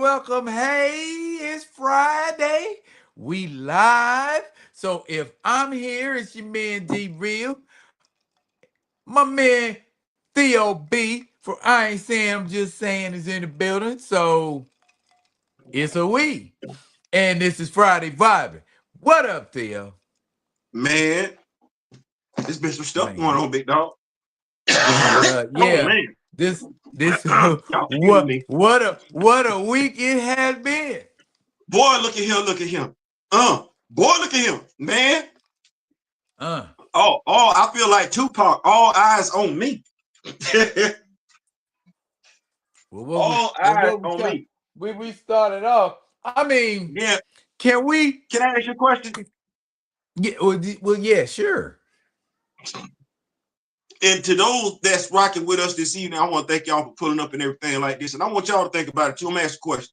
welcome. Hey, it's Friday. We live. So if I'm here, it's your man D-Real, my man Theo B. For I ain't saying, I'm just saying is in the building. So it's a we. And this is Friday Vibin. What up, Theo? Man, there's been some stuff going Man. on, big dog. Oh Yeah. man, This y'all excuse me. what a week it has been. Boy, look at him, look at him. Boy, look at him, man. Uh I feel like Tupac. All eyes on me. Well, what we All well, eyes what we on start me. we started off. I mean, Yeah. can we? Can I ask you a question? Yeah, well, yeah, sure. And to those that's rocking with us this evening, I want to thank y'all for pulling up and everything like this. And I want y'all to think about it too. I'm gonna ask a question.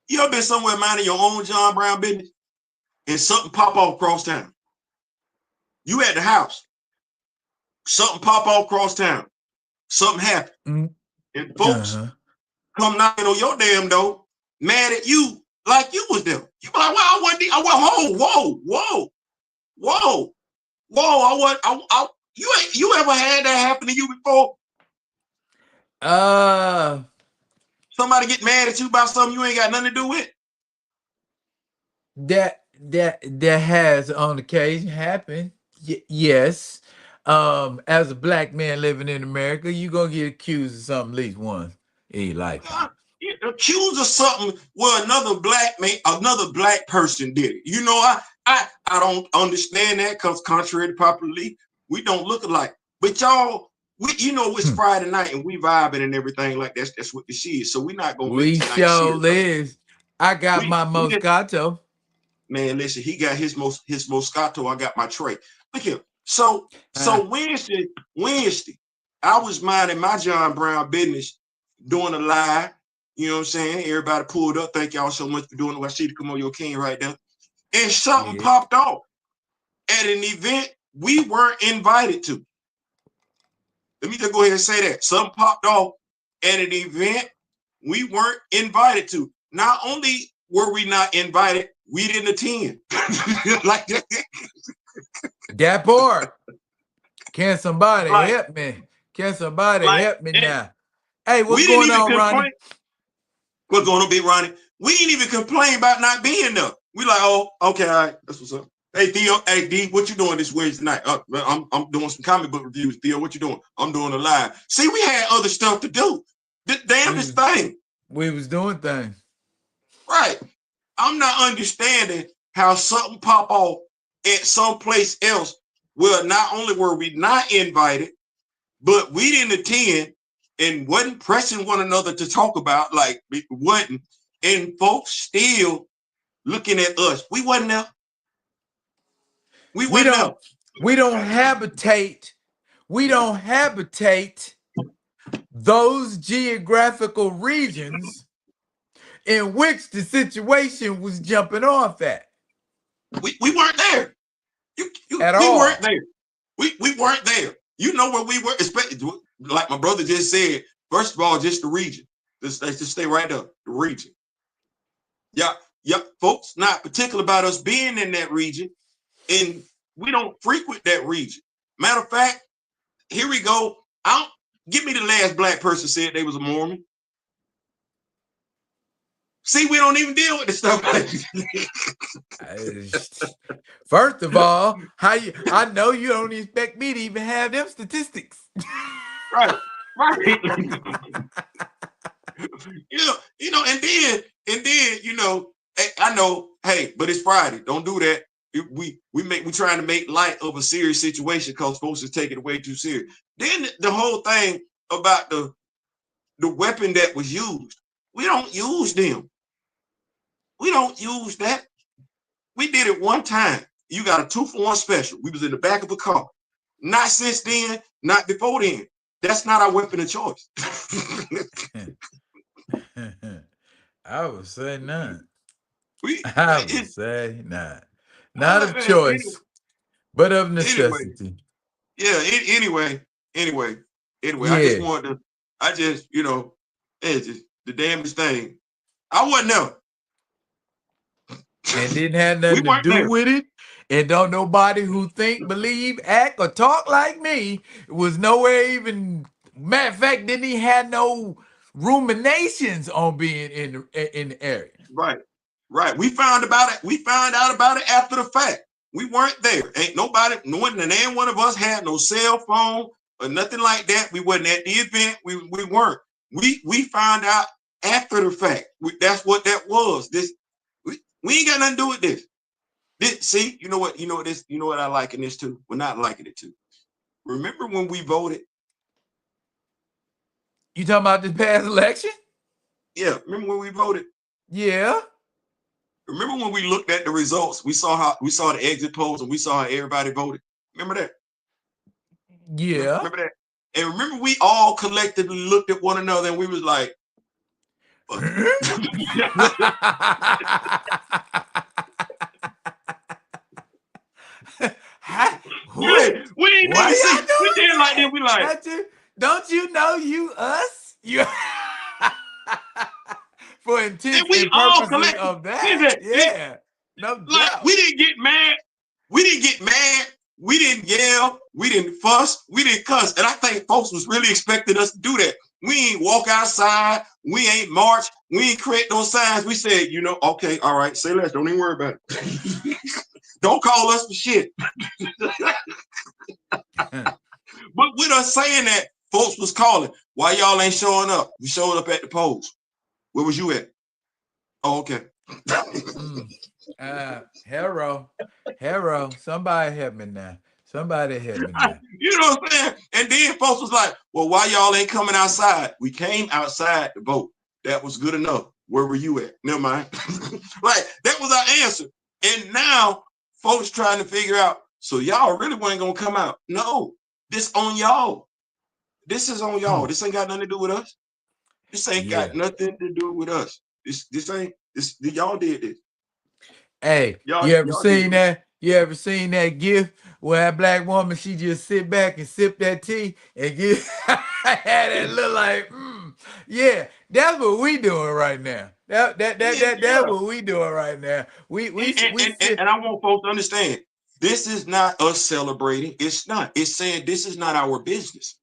You ever been somewhere minding your own John Brown business and something pop off across town? You at the house, something pop off across town, something happened, Mm, and folks uh-huh. come knocking on your damn door, mad at you like you was there. You be like, well, whoa. You ever had that happen to you before? Uh, Somebody get mad at you about something you ain't got nothing to do with? that has on occasion happened. Yes. As a black man living in America, you gonna get accused of something at least once in your lifetime. Accused of something where another black person did it. You know, I don't understand that because contrary to popular belief, we don't look alike. But y'all, it's Hmm. Friday night and we vibing and everything like that. That's what this is. So we're not gonna make We tonight sure serious. is. I got We my we just Moscato. Man, listen, he got his Moscato. I got my tray. Look here. So Uh, Wednesday, I was minding my John Brown business doing a live. You know what I'm saying? Everybody pulled up. Thank y'all so much for doing it. I see the come on your king right there. And something yeah. popped off at an event we weren't invited to. Let me just go ahead and say that. Something popped off at an event we weren't invited to. Not only were we not invited, we didn't attend. like That part. Can somebody like help me? Can somebody like help me now? Hey, what's we didn't going even on, Ronnie? complain. What's going on, Big Ronnie? We didn't even complain about not being there. We like, oh, okay, all right, that's what's up. Hey Theo, hey D, what you doing this Wednesday night? I'm doing some comic book reviews. Theo, what you doing? I'm doing a live. See, we had other stuff to do. The We damnedest was thing, we was doing things. right? I'm not understanding how something pop off at someplace else where not only were we not invited, but we didn't attend and wasn't pressing one another to talk about, like it wasn't, and folks still looking at us. We wasn't there. We We wasn't there. don't we don't habitate. We don't habitate those geographical regions in which the situation was jumping off at We weren't there. at We weren't all. there. We weren't there. You know where we were, especially like my brother just said. First of all, just the region. Let's just stay right there. The region. Yeah, yeah, folks not particular about us being in that region, and we don't frequent that region. Matter of fact, here we go. I'll give me the last black person said they was a Mormon. See, we don't even deal with the stuff like Uh, First of all, how you? I know you don't expect me to even have them statistics. right, right. And then, I know, hey, but it's Friday. Don't do that. We trying to make light of a serious situation because folks is taking it way too serious. Then the whole thing about the weapon that was used, we don't use them. We don't use that. We did it one time. You got a 2-for-1 special. We was in the back of a car. Not since then, not before then. That's not our weapon of choice. I would say not. we I would it, say not. Not of man, choice, but of anyway, necessity. yeah. Anyway. I just Yeah. wanted to. I just, it's just the damnedest thing. I wasn't there. And didn't have We nothing to weren't do there. with it. And don't nobody who think, believe, act, or talk like me was nowhere even. Matter of fact, didn't he have no ruminations on being in the area? Right. Right. We found about it. We found out about it after the fact. We weren't there. Ain't nobody, no one, and ain't one of us had no cell phone or nothing like that. We wasn't at the event. We weren't. We found out after the fact. That's what that was. We ain't got nothing to do with this. See, you know what this, you know what I like in this too? We're not liking it too. Remember when we voted? You talking about this past election? Yeah, remember when we voted? Yeah. Remember when we looked at the results? We saw the exit polls and we saw how everybody voted. Remember that? Yeah. Remember that? And remember we all collectively looked at one another and we was like, fuck we didn't even see. We did like that. We like, don't you know you us? You for intents we and all purposes collected. of that. Yeah. No Like doubt. we didn't get mad. We didn't get mad. We didn't yell. We didn't fuss. We didn't cuss. And I think folks was really expecting us to do that. We ain't walk outside. We ain't march. We ain't create those signs. We said, you know, okay, all right, say less. Don't even worry about it. Don't call us for shit. But with us saying that, folks was calling. Why y'all ain't showing up? We showed up at the polls. Where was you at? Oh, okay. Hero, somebody help me now. Somebody help me now. You know what I'm saying? And then folks was like, well, why y'all ain't coming outside? We came outside to vote. That was good enough. Where were you at? Never mind. Like, that was our answer. And now folks trying to figure out, so y'all really wasn't going to come out. No, this on y'all. This is on y'all. This ain't got nothing to do with us. This ain't got nothing to do with us. This y'all did this. Hey, you ever seen that? You ever seen that gif where that black woman, she just sit back and sip that tea and get had that look like, yeah, that's what we doing right now. That's what we doing right now. We sit. And I want folks to understand, this is not us celebrating. It's not. It's saying this is not our business.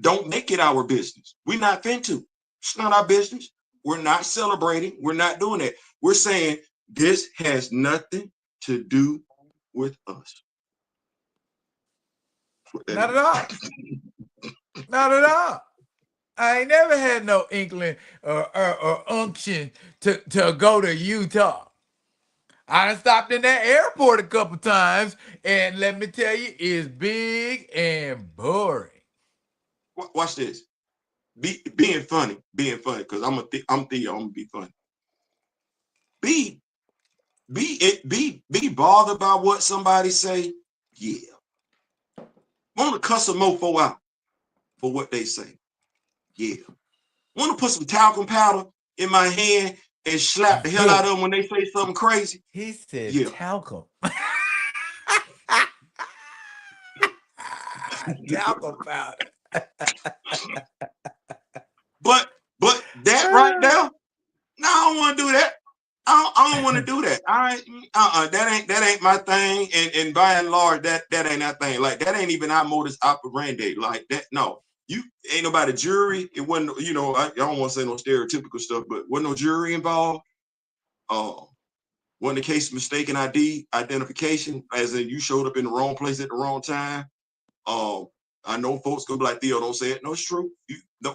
Don't make it our business. We're not finna. It's not our business. We're not celebrating. We're not doing that. We're saying this has nothing to do with us. Not at all. Not at all. I ain't never had no inkling or unction to go to Utah. I done stopped in that airport a couple times, and let me tell you, it's big and boring. Watch this. Being funny, because I'm Theo. I'm gonna be funny. Be bothered by what somebody say. Yeah. Want to cuss a mofo out for what they say. Yeah. Want to put some talcum powder in my hand and slap the hell out of them when they say something crazy. He said talcum. Talcum powder. But that right there, no, I don't want to do that. I don't want to do that. That ain't my thing. And by and large, that ain't that thing. Like, that ain't even our modus operandi. Like that, no. You ain't nobody jury. It wasn't, you know, I don't want to say no stereotypical stuff, but wasn't no jury involved. Wasn't the case of mistaken identification, as in you showed up in the wrong place at the wrong time. I know folks gonna be like, Theo, don't say it. No, it's true.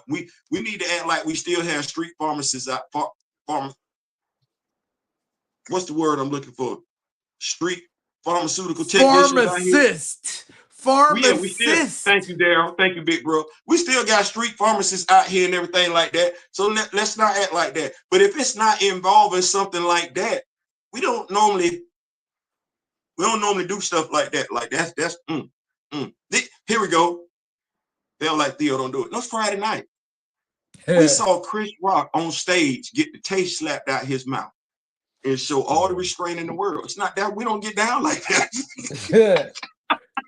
We need to act like we still have street pharmacists out. What's the word I'm looking for? Street pharmaceutical technicians out here. Pharmacist. We still, thank you, Daryl. Thank you, big bro. We still got street pharmacists out here and everything like that. So let's not act like that. But if it's not involving something like that, we don't normally do stuff like that. Like that's Here we go. They're like, Theo, don't do it. No, it's Friday night. We saw Chris Rock on stage get the taste slapped out his mouth and show all the restraint in the world. It's not that we don't get down like that.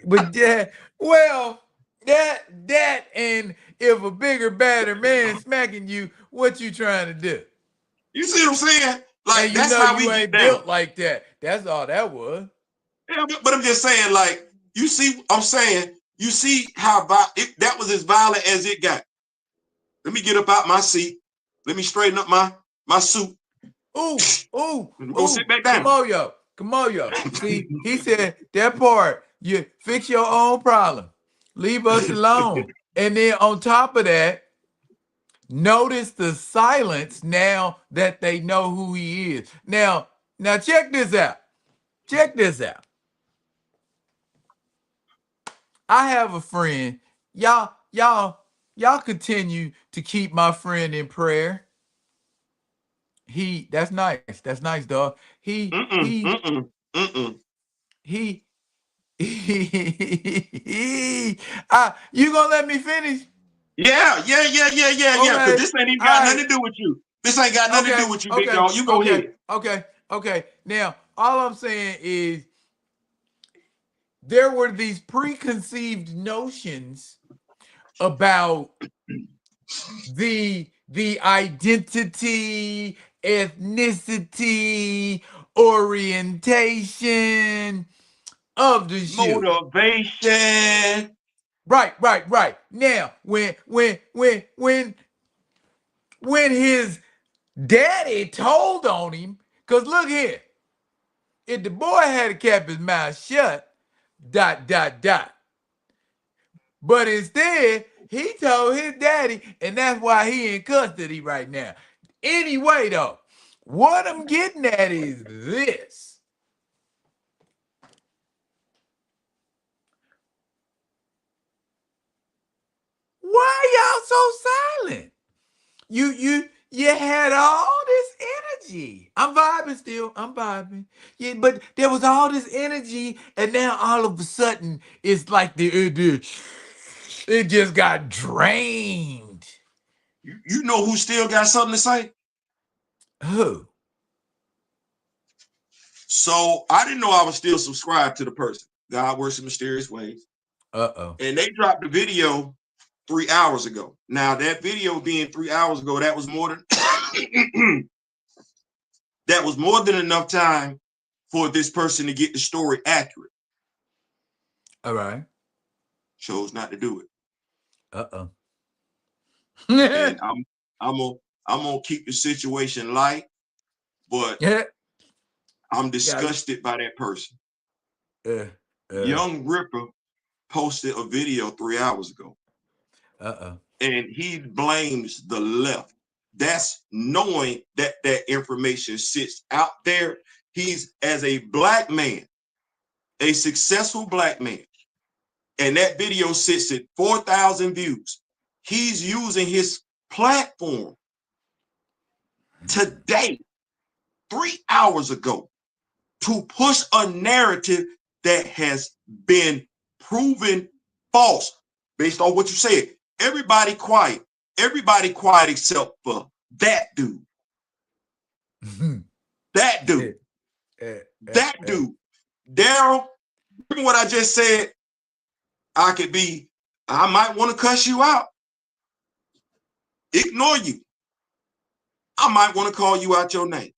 But yeah, well, That and if a bigger, badder man smacking you, what you trying to do? You see what I'm saying? And Like you that's know how you we get ain't down. built like that. That's all that was. Yeah, but I'm just saying, like, you see, I'm saying, you see how that was as violent as it got. Let me get up out my seat. Let me straighten up my suit. Ooh, ooh, And go sit ooh. back Come down. on, yo. Come on, yo. See, he said that part, you fix your own problem. Leave us alone. And then on top of that, notice the silence now that they know who he is. Now check this out. Check this out. I have a friend. Y'all continue to keep my friend in prayer. That's nice. That's nice, dog. He Mm-mm, he mm-mm, mm-mm. he you gonna let me finish? Yeah. Because Okay. this ain't even All got right. nothing to do with you. This ain't got nothing to do Okay. with you, big Okay. dog. You go Okay. ahead. Okay. Okay. Now, all I'm saying is there were these preconceived notions about the identity, ethnicity, orientation of the shoe. Motivation. Right. Now, when his daddy told on him, because look here, if the boy had kept his mouth shut, dot. But instead, he told his daddy, and that's why he in custody right now. Anyway, though, what I'm getting at is this. Why y'all so silent? You had all this energy. I'm vibing still. I'm vibing. Yeah, but there was all this energy, and now all of a sudden it's like it just got drained. You know who still got something to say? Who? So I didn't know I was still subscribed to the person. God works in mysterious ways. Uh-oh. And they dropped the video 3 hours ago. Now that video being 3 hours ago, that was more than that was more than enough time for this person to get the story accurate. All right. Chose not to do it. Uh-oh. And I'm gonna I'm gonna keep the situation light, but Yeah. I'm Got disgusted by that person. uh uh Young Ripper posted a video 3 hours ago, uh-oh. and he blames the left. That's knowing that that information sits out there. He's as a black man, a successful black man, and that video sits at 4,000 views. He's using his platform today, 3 hours ago, to push a narrative that has been proven false based on what you said. Everybody quiet. Everybody quiet except for that dude. That dude. Uh, uh, That uh. dude. Daryl, remember what I just said? I might want to cuss you out, ignore you. I might want to call you out your name.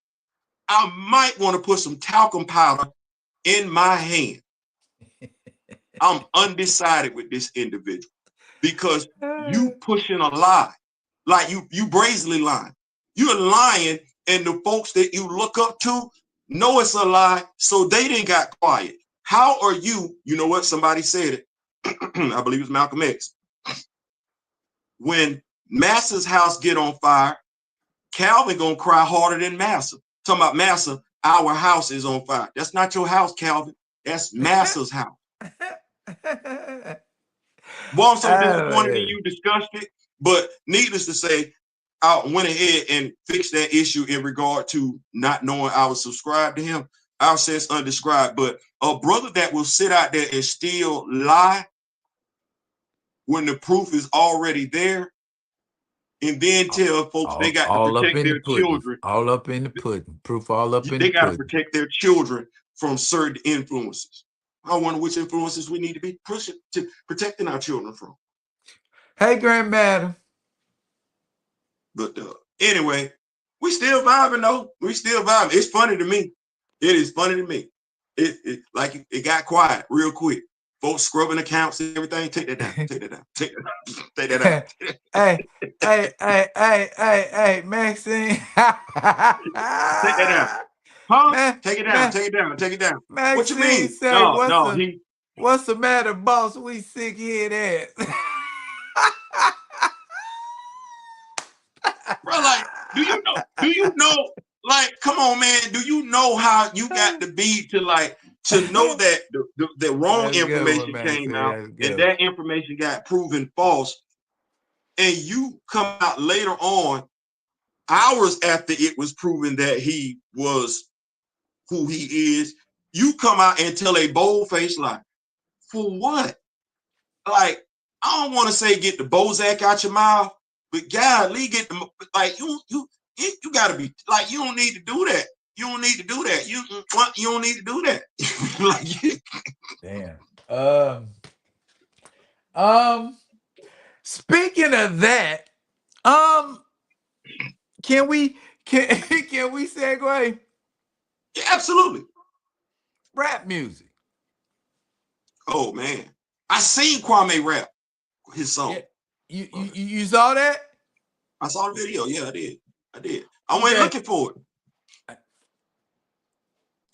I might want to put some talcum powder in my hand. I'm undecided with this individual because you pushing a lie, like you brazenly lying. You're lying, and the folks that you look up to know it's a lie, so they didn't got quiet. How are you? You know what? Somebody said it. I believe it's Malcolm X. When Massa's house get on fire, Calvin gonna cry harder than Massa. Talking about Massa, our house is on fire. That's not your house, Calvin. That's Massa's house. Well, I'm so disappointed in Oh, you, disgusted. But needless to say, I went ahead and fixed that issue in regard to not knowing I was subscribed to him. I'll say it's undescribed. But a brother that will sit out there and still lie when the proof is already there, and then tell folks they got to all up protect in the their pudding. children. All up in the pudding. Proof all up in the They got to pudding. protect their children from certain influences. I wonder which influences we need to be pushing to protecting our children from. Hey, grandmadam. But anyway, we still vibing though. We still vibing. It's funny to me. It is funny to me. It got quiet real quick. Folks scrubbing accounts and everything. Take that down. Take that down. Take that down. Take that down. Hey, Maxine. Take that down. Huh? Ma- Take it down. Ma- Take it down. Take it down. What you Maxine mean? say, No, no. what's the matter, boss? We sick here at. Bro, like, do you know? Like, come on, man. Do you know how you got to be to know that the wrong That's a good one, information came Maxine. out That's and good. that information got proven false, and you come out later on, hours after it was proven that he was who he is, you come out and tell a bold-faced lie. For what? Like, I don't want to say get the Bozak out your mouth, but golly, get the you gotta be like, you don't need to do that. You don't need to do that. You don't need to do that. Like, Damn. Speaking of that, can we can we segue? yeah, absolutely. Rap music. Oh man, I seen Kwame rap his song. Yeah. You saw that? I saw the video. Yeah, I did. I went Okay. looking for it.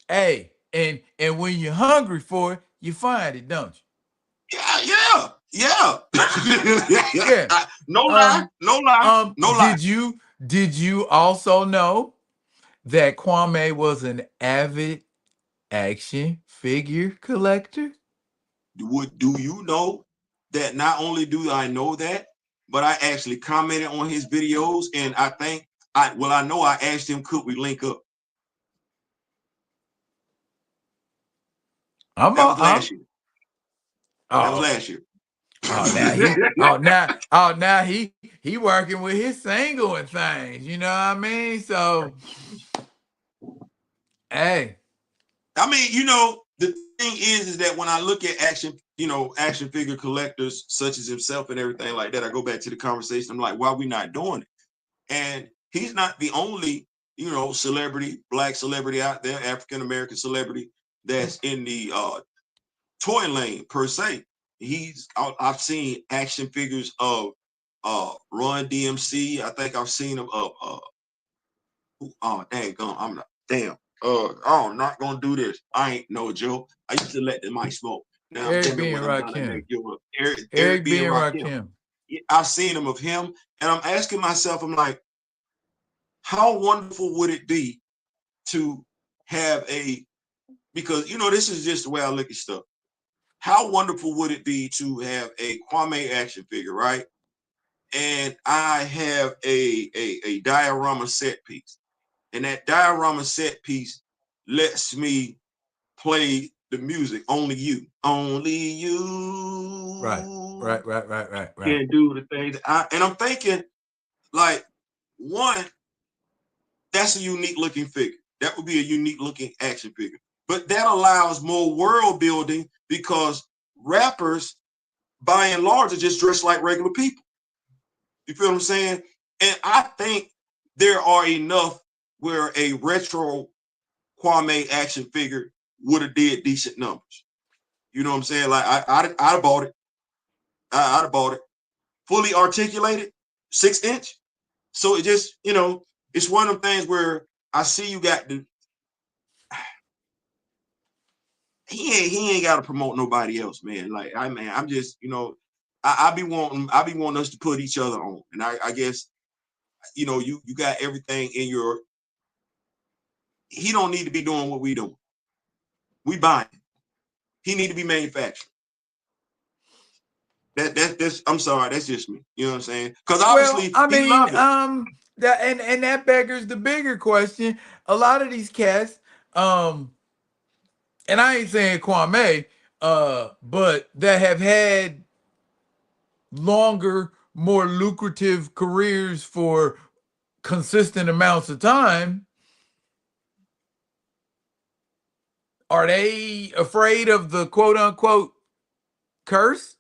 Hey, and when you're hungry for it, you find it, don't you? Yeah. Yeah. No lie. Did you also know that Kwame was an avid action figure collector? Do you know that not only do I know that, but I actually commented on his videos, and I know I asked him, could we link up? That was last year. That was last year. Now he working with his single and things, you know what I mean? So hey. I mean, the thing is that when I look at action figure collectors such as himself and everything like that, I go back to the conversation. I'm like, why are we not doing it? And he's not the only, celebrity, black celebrity out there, African American celebrity that's in the toy lane per se. I've seen action figures of Run DMC. I think I've seen them of I'm not damn. I'm not gonna do this. I ain't no joke. I used to let the mic smoke. Now I'm Eric telling B. you and what I'm gonna make Rakim. you up. Eric Eric B. B. and and Rakim. Rakim. I've seen them of him, and I'm asking myself, I'm like, how wonderful would it be to have because this is just the way I look at stuff. How wonderful would it be to have a Kwame action figure, right? And I have a diorama set piece. And that diorama set piece lets me play the music. Only you Right. can do the things. And I'm thinking, like, one, that's a unique looking figure. That would be a unique looking action figure. But that allows more world building because rappers, by and large, are just dressed like regular people. You feel what I'm saying? And I think there are enough where a retro Kwame action figure would have did decent numbers. You know what I'm saying? Like I'd have bought it. I'd have bought it. Fully articulated, 6-inch. So it just, it's one of them things where I see you got the he ain't got to promote nobody else, man. Like I'm just, I be wanting us to put each other on. And I guess, you got everything in your he don't need to be doing what we doing. We buying. He need to be manufactured. That's I'm sorry, that's just me. You know what I'm saying? Because obviously he loved it. That beggars the bigger question. A lot of these cats, and I ain't saying Kwame, but that have had longer, more lucrative careers for consistent amounts of time, Are they afraid of the quote unquote curse?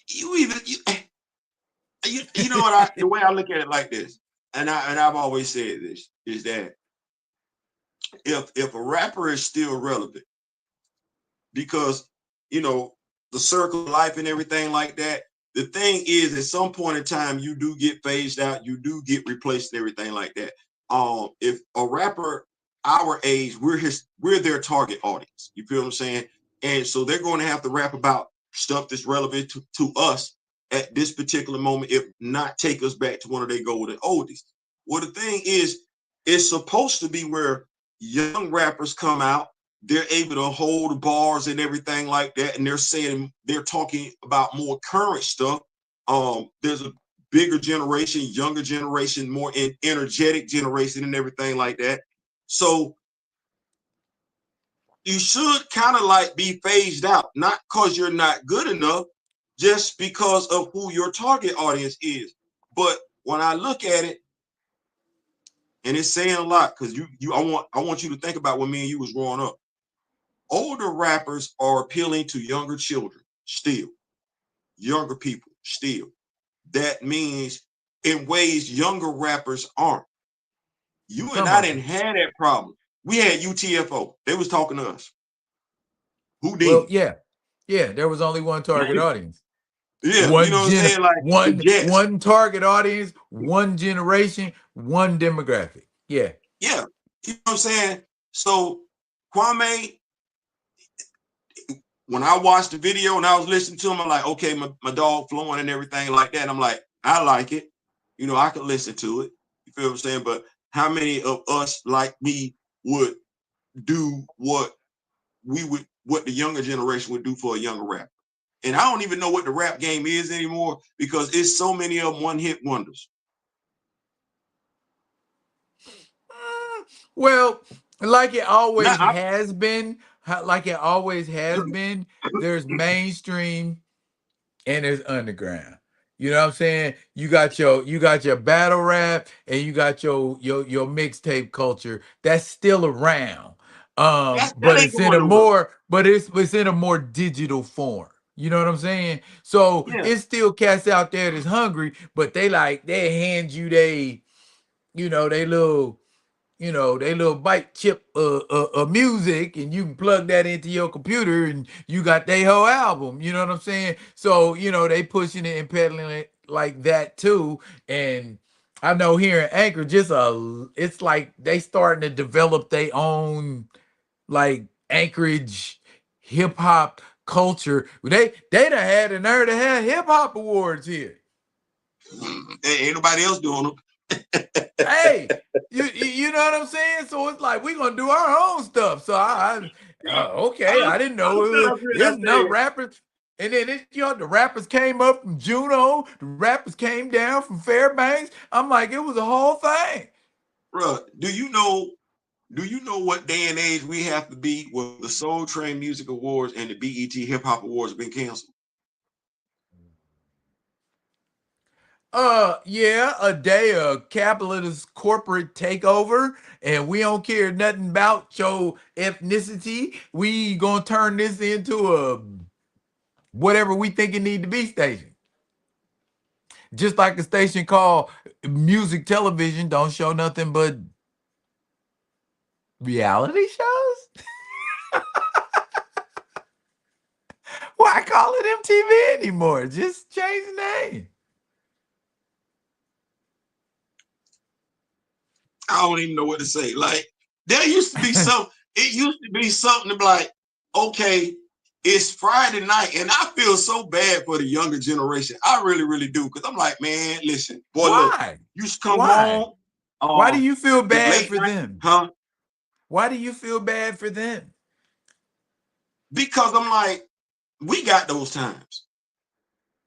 You either you know what the way I look at it like this, and I've always said this is that if a rapper is still relevant, because you know the circle of life and everything like that. The thing is, at some point in time, you do get phased out, you do get replaced, and everything like that. If a rapper our age, we're their target audience. You feel what I'm saying? And so they're going to have to rap about stuff that's relevant to us at this particular moment, if not take us back to one of their golden oldies. Well, the thing is, it's supposed to be where young rappers come out, they're able to hold bars and everything like that, and they're talking about more current stuff. There's a bigger generation, younger generation, more energetic generation, and everything like that. So you should kind of like be phased out, not because you're not good enough, just because of who your target audience is. But when I look at it, and it's saying a lot, because I want you to think about when me and you was growing up. Older rappers are appealing to younger children still, younger people still. That means in ways younger rappers aren't. You and Some I of didn't them. have that problem. We had UTFO. They was talking to us. Well, Houdini. yeah. Yeah, there was only one target audience. Yeah, you One know what I'm saying? Like the Jets. one target audience, one generation, one demographic. Yeah. Yeah, you know what I'm saying? So Kwame, when I watched the video and I was listening to him, I'm like, okay, my dog flowing and everything like that. I'm like, I like it. You know, I could listen to it. You feel what I'm saying? But how many of us like me would do what the younger generation would do for a younger rapper? And I don't even know what the rap game is anymore, because it's so many of them one hit wonders. Well, like it Now, always has been, like it always has been, there's mainstream and there's underground. You know what I'm saying? You got your battle rap and you got your mixtape culture that's still around. that But ain't it's in going a nowhere. more it's in a more digital form. You know what I'm saying? So Yeah, it's still cats out there that's hungry, but they hand you you know, they little they little bite chip music, and you can plug that into your computer and you got their whole album. You know what I'm saying? So, they pushing it and peddling it like that too. And I know here in Anchor, it's like they starting to develop their own like Anchorage hip hop culture. They done had the nerve to have hip hop awards here. ain't nobody else doing them. Hey, you know what I'm saying? So it's like we gonna do our own stuff. So okay, I didn't I know looked it up here it's and I enough rappers. And then the rappers came up from Juneau, the rappers came down from Fairbanks. I'm like, it was a whole thing. bro, do you know what day and age we have to be when the Soul Train Music Awards and the BET Hip Hop Awards have been canceled? Yeah, a day of capitalist corporate takeover, and we don't care nothing about your ethnicity. We gonna turn this into a whatever we think it need to be station. Just like a station called Music Television don't show nothing but reality shows. Why call it MTV anymore? Just change the name. I don't even know what to say. Like, there used to be some, it used to be something to be like, okay, it's Friday night, and I feel so bad for the younger generation. I really, really do. Because I'm like, man, listen, boy, look, Why? you used to come Why? home, Why do you feel the bad late for night, them? huh? Why do you feel bad for them? Because I'm like, we got those times.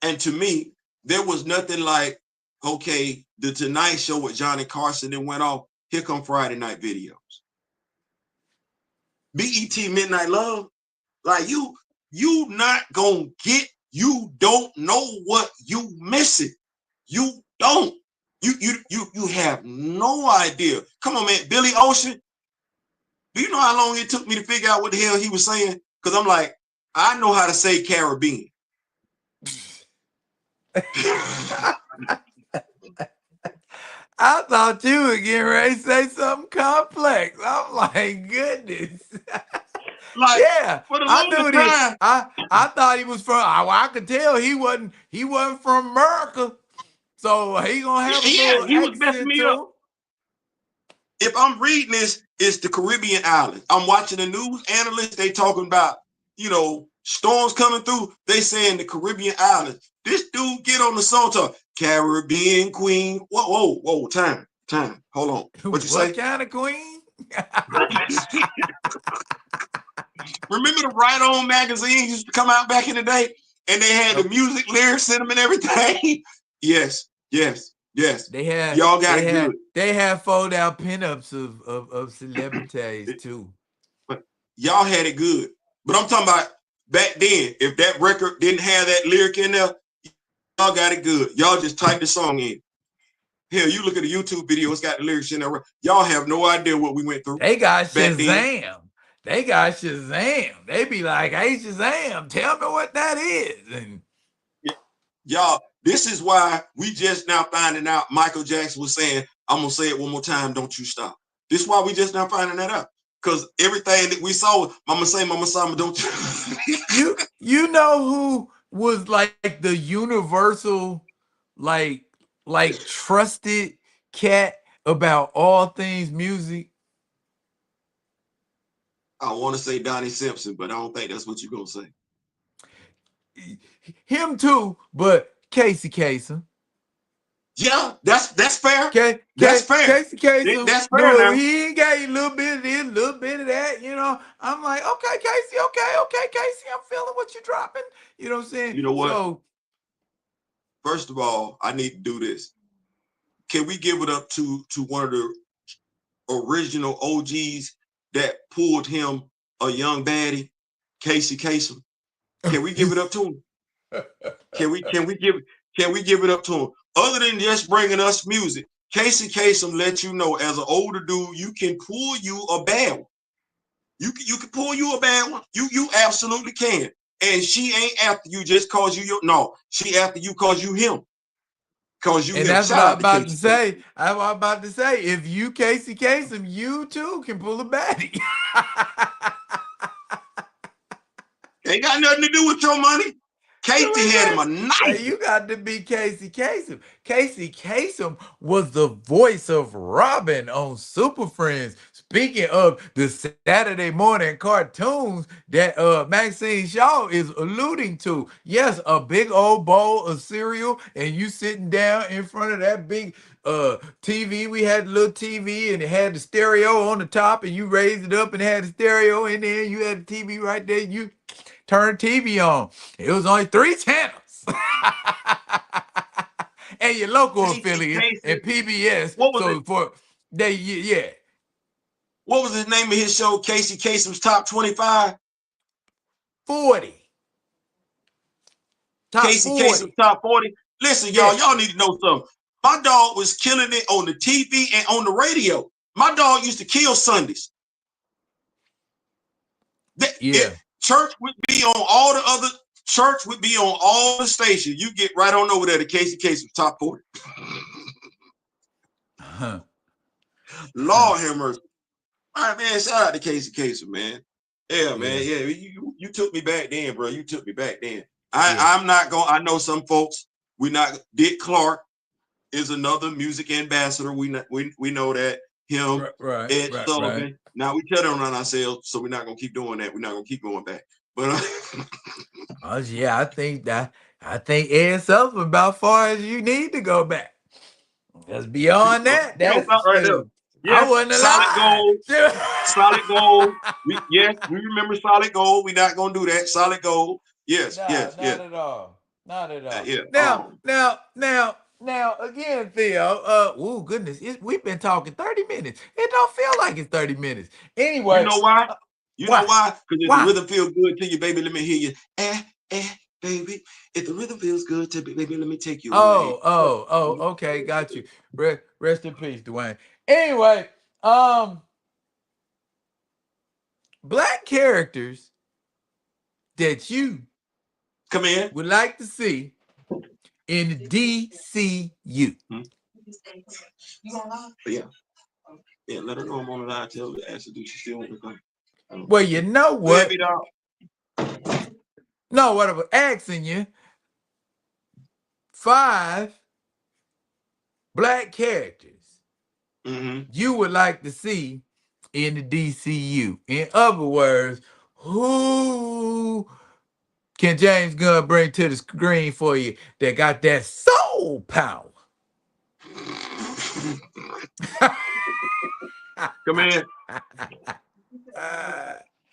And to me, there was nothing like, okay, the Tonight Show with Johnny Carson then went off. Here come Friday night videos. BET Midnight Love, like you not gonna get. You don't know what you missing. You don't. You have no idea. Come on, man. Billy Ocean. Do you know how long it took me to figure out what the hell he was saying? Because I'm like, I know how to say Caribbean. I thought you were getting ready to say something complex. I'm like, goodness. Like, Yeah, for the I knew longest it. time. I thought he was from. I could tell he wasn't from America. So he gonna have a Yeah, little he was messing accent me to up. him. If I'm reading this, it's the Caribbean islands. I'm watching the news analysts. They talking about, storms coming through. They saying the Caribbean islands. This dude get on the song talk, Caribbean Queen. Whoa, time. Hold on. What you What say? kind of queen? Remember the Right On magazine used to come out back in the day, and they had the music lyrics in them and everything. Yes. They had Y'all got it good. they had fold out pinups of celebrities too. But y'all had it good. But I'm talking about back then, if that record didn't have that lyric in there, y'all got it good. Y'all just type the song in. Hell, you look at the YouTube video, it's got the lyrics in there. Y'all have no idea what we went through They got back then. Shazam. They got Shazam. They be like, "Hey Shazam, tell me what that is." And y'all, this is why we just now finding out Michael Jackson was saying, I'm gonna say it one more time, don't you stop. This is why we just now finding that out. Because everything that we saw, Mama say, Mama Sama, don't you know who was like the universal like trusted cat about all things music? I want to say Donnie Simpson, but I don't think that's what you're gonna say. Him too, but Casey Kasem. Yeah, that's fair. That's fair. Casey Kasem, That's fair no, now. he ain't got a little bit of this, a little bit of that, I'm like, okay, Casey, okay, Casey, I'm feeling what you're dropping. You know what I'm saying? You know what? So, First of all, I need to do this. Can we give it up to one of the original OGs that pulled him a young baddie, Casey Kasem? Can we give it up to him? Can we give it up to him? Other than just bringing us music, Casey Kasem let you know as an older dude, you can pull you a bad one. You can pull you a bad one. You absolutely can. And she ain't after you just cause no. She after you cause you him. Cause you and him. that's what Shout I'm out to about to Casey Kasem. say. I'm about to say, if you Casey Kasem, you too can pull a baddie. Ain't got nothing to do with your money. Casey had him a knife. You got to be Casey Kasem. Casey Kasem was the voice of Robin on Super Friends. Speaking of the Saturday morning cartoons that Maxine Shaw is alluding to. Yes, a big old bowl of cereal, and you sitting down in front of that big TV. We had a little TV, and it had the stereo on the top, and you raised it up and had the stereo in there. You had the TV right there. You turn TV on. It was only 3 channels. And your local Casey affiliate Kasem. and PBS. What was it? So for they yeah. What was the name of his show? Casey Kasem's Top 25. 40. Top Casey Kasem's 40. Top 40. Listen, Yeah. y'all need to know something. My dog was killing it on the TV and on the radio. My dog used to kill Sundays. Yeah. Church would be on all the other church would be on all the stations. You get right on over there to Casey Kasem's Top 40. Huh. Huh. Lord have mercy. All right, man. Shout out to Casey Kasem, man. Yeah, man. Yeah. Yeah, you took me back then, bro. You took me back then. Yeah. I'm not going. I know some folks. We not. Dick Clark is another music ambassador. We know that him. Ed Right. Sullivan. Now we tell them on ourselves, so we're not gonna keep doing that. We're not gonna keep going back. But Oh yeah, I think Ed Sullivan about far as you need to go back. Because beyond that, we gonna stop that's right there. I Yes, wasn't solid alive. gold. Solid gold. We remember solid gold. We're not gonna do that. Solid gold. Yes, No, yes, not yes. at all. Not at all. Yeah. Now, again, Theo. Oh goodness, we've been talking 30 minutes. It don't feel like it's 30 minutes. You Anyway, know why? You know why? why? Because if the Why? rhythm feel good to you, baby, let me hear you. Eh, eh, baby. If the rhythm feels good, to baby, let me take you away. Okay, got you. Rest in peace, Dwayne. Anyway, um, black characters that you Come in. would like to see in the DCU. Hmm? But yeah, yeah. Let her know I'm on the line. Tell her, ask her, do she still want to come? Well, you know Baby what? doll. No, what I'm asking you, five black characters Mm-hmm. you would like to see in the DCU. In other words, who can James Gunn bring to the screen for you that got that soul power? Come in.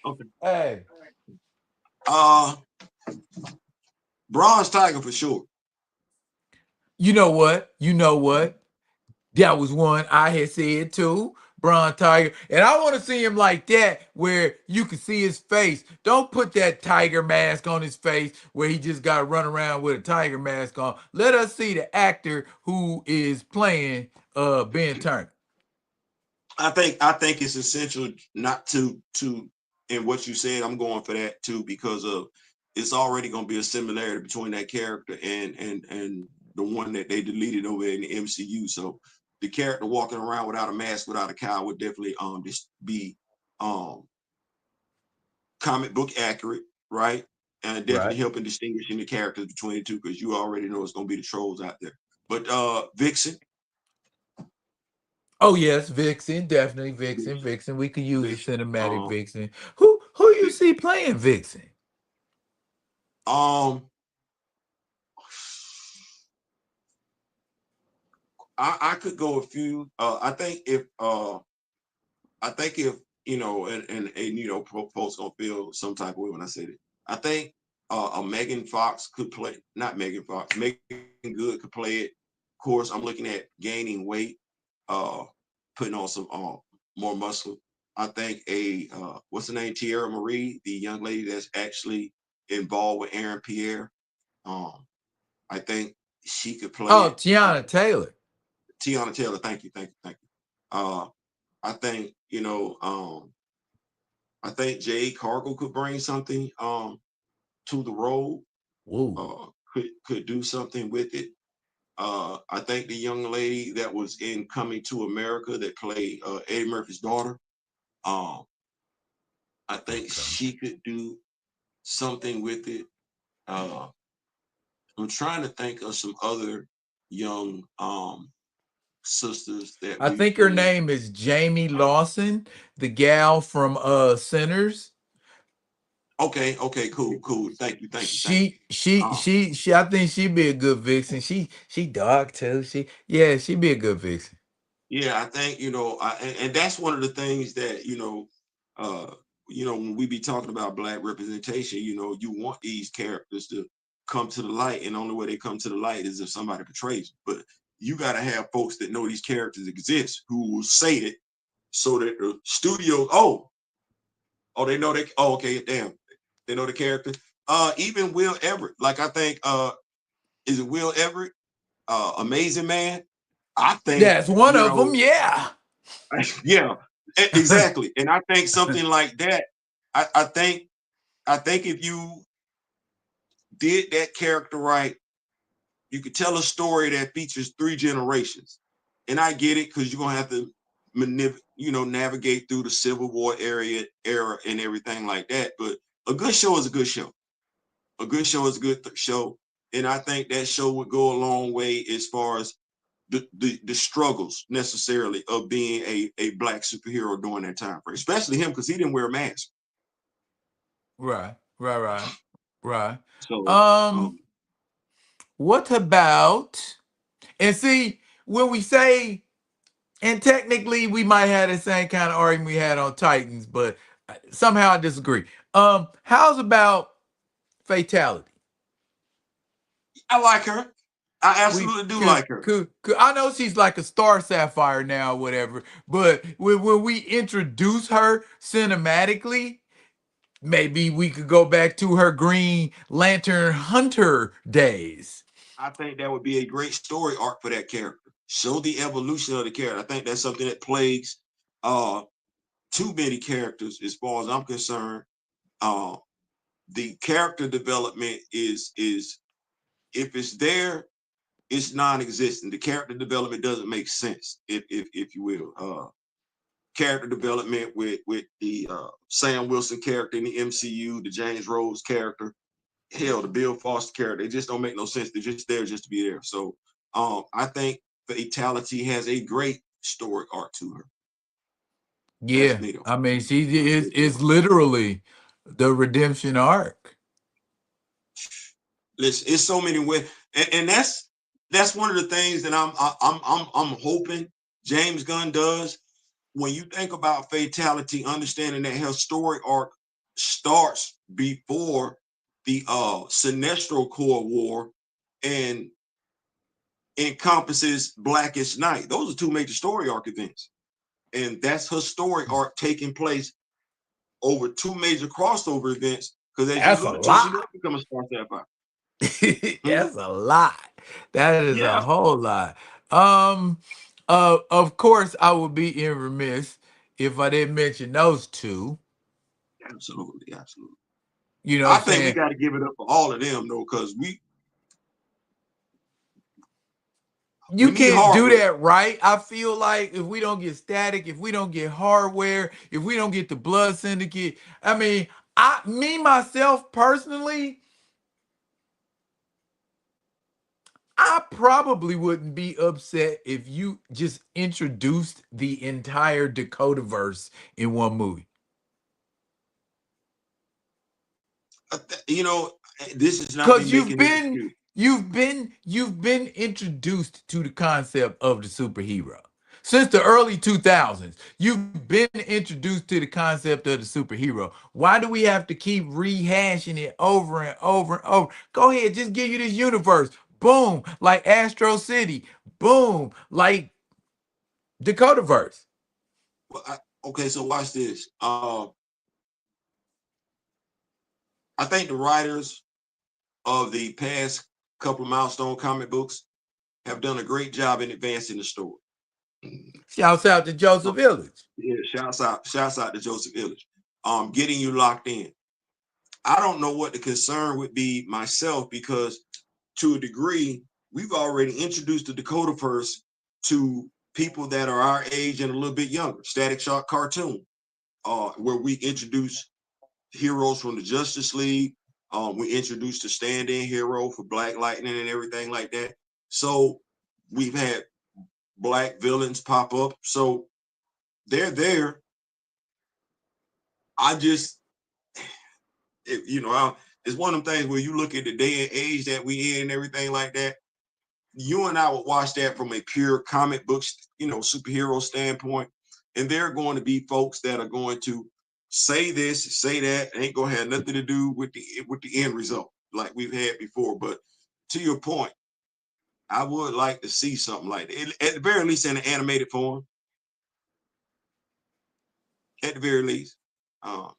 Okay. Hey, Uh, Bronze Tiger for sure. you know what? You know what? That was one I had said too. Bron Tiger. And I want to see him like that where you can see his face. Don't put that tiger mask on his face where he just got to run around with a tiger mask on. Let us see the actor who is playing Ben Turner. I think it's essential not to in what you said. I'm going for that too because of it's already going to be a similarity between that character and the one that they deleted over in the MCU. So the character walking around without a mask, without a cowl, would definitely just be um comic book accurate, right? And definitely Right. helping distinguishing the characters between the two because you already know it's going to be the trolls out there. But Vixen, Oh yes, Vixen, definitely Vixen. Vixen, Vixen. We could use a Vixen. cinematic Vixen. Who you Vixen. see playing Vixen? Um, I could go a few. I think if and folks gonna feel some type of way when I say it. I think a Megan Fox could play, not Megan Fox. Megan Good could play it. Of course, I'm looking at gaining weight, uh, putting on some more muscle. I think a what's the name, Tierra Marie, the young lady that's actually involved with Aaron Pierre. Um, I think she could play Oh, it. Tiana Taylor. Tiana Taylor, thank you, thank you, thank you. I think I think Jade Cargill could bring something to the role. Whoa. Could do something with it. I think the young lady that was in Coming to America that played Eddie Murphy's daughter. Um, I think Okay. she could do something with it. Uh, I'm trying to think of some other young sisters that I we've think her seen. name is Jamie Lawson, the gal from Sinners. Okay, okay, cool, cool. Thank you, thank you, thank you. I think she'd be a good vixen. She dark too. She'd be a good vixen. Yeah, I think and that's one of the things that uh, when we be talking about black representation, you want these characters to come to the light, and the only way they come to the light is if somebody portrays them. But you got to have folks that know these characters exist who will say it, so that the studios, they know they, okay, damn, they know the character. Even Will Everett, like I think, is it Will Everett? Amazing Man. I think That's one of them. Yeah. yeah, exactly. And I think something like that. I think if you did that character right, you could tell a story that features three generations. And I get it because you're gonna have to navigate through the Civil War era and everything like that. But a good show is a good show. A good show is a good show, and I think that show would go a long way as far as the struggles necessarily of being a black superhero during that time frame, especially him because he didn't wear a mask. Right. Right. Right. Right. So Um. What about? And see when we say, and technically we might have the same kind of argument we had on Titans, but somehow I disagree. How's about Fatality? I like her. I We absolutely do like her. could I know she's like a star sapphire now or whatever, but when we introduce her cinematically, Maybe we could go back to her Green Lantern Hunter days. I think that would be a great story arc for that character. Show the evolution of the character. I think that's something that plagues uh too many characters as far as I'm concerned. Uh the character development is if it's there, it's non-existent. The character development doesn't make sense, if you will. Character development with the Sam Wilson character in the MCU, the James Rhodes character, hell, the Bill Foster character, they just don't make no sense. They're just there just to be there. So I think Fatality has a great story arc to her. That's Yeah, me though. I mean, she I'm is literally the redemption arc. Listen, it's so many ways, and that's one of the things that I'm hoping James Gunn does. When you think about Fatality, understanding that her story arc starts before the Sinestro Corps War and encompasses Blackest Night. Those are two major story arc events, and that's her story arc taking place over two major crossover events. Because as you That's a alluded to, she does lot. become a Star Sapphire. Hmm? That's a lot. That is a Yeah, whole lot. Of course, I would be remiss if I didn't mention those two. absolutely, absolutely. You know what I I'm think we saying? got to give it up for all of them though, because we You need can't do hardware. that right. I feel like if we don't get static, if we don't get hardware, if we don't get the blood syndicate, I mean, me myself personally, I probably wouldn't be upset if you just introduced the entire Dakota verse in one movie. You know, this is not me Because making an excuse. you've been introduced to the concept of the superhero. Since the early 2000s, you've been introduced to the concept of the superhero. Why do we have to keep rehashing it over and over and over? Go ahead, just give you this universe. Boom, like Astro City. Boom, like Dakota verse. Well, okay, so watch this. I think the writers of the past couple of milestone comic books have done a great job in advancing the story. Shouts out to So, Joseph Illich. yeah, shouts out to Joseph Illich. Getting you locked in. I don't know what the concern would be myself because to a degree, we've already introduced the Dakota first to people that are our age and a little bit younger. Static Shock cartoon, where we introduce heroes from the Justice League. We introduced a stand-in hero for Black Lightning and everything like that. So we've had black villains pop up. So they're there. I just, you know, it's one of them things where you look at the day and age that we in and everything like that. You and I would watch that from a pure comic books, superhero standpoint. And there are going to be folks that are going to say this, say that, ain't gonna have nothing to do with the end result, like we've had before. But to your point, I would like to see something like that. At the very least in an animated form. At the very least. Um,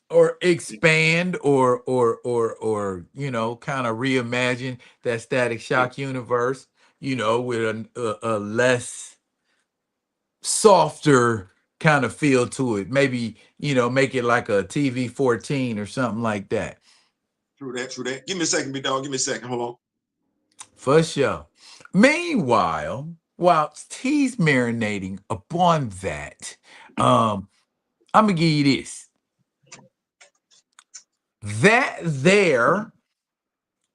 Or expand or kind of reimagine that Static yeah, Shock universe, with a less softer kind of feel to it. Maybe, make it like a TV 14 or something like that. true that, true that. Give me a second, big dog. Give me a second. Hold on. For sure. Meanwhile, while he's marinating upon that, I'm gonna give you this. That there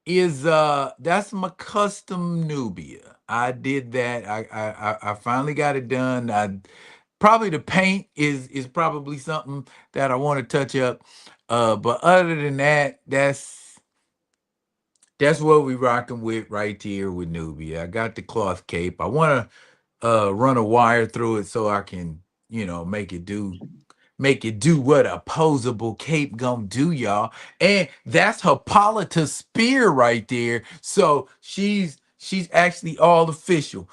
is that's my custom Nubia. I did that. I finally got it done. I probably the paint is probably something that I want to touch up. But other than that, that's what we rocking with right here with Nubia. I got the cloth cape. I want to run a wire through it so I can, make it do what a posable cape gonna do, y'all. And that's Hippolyta's spear right there. So she's actually all official.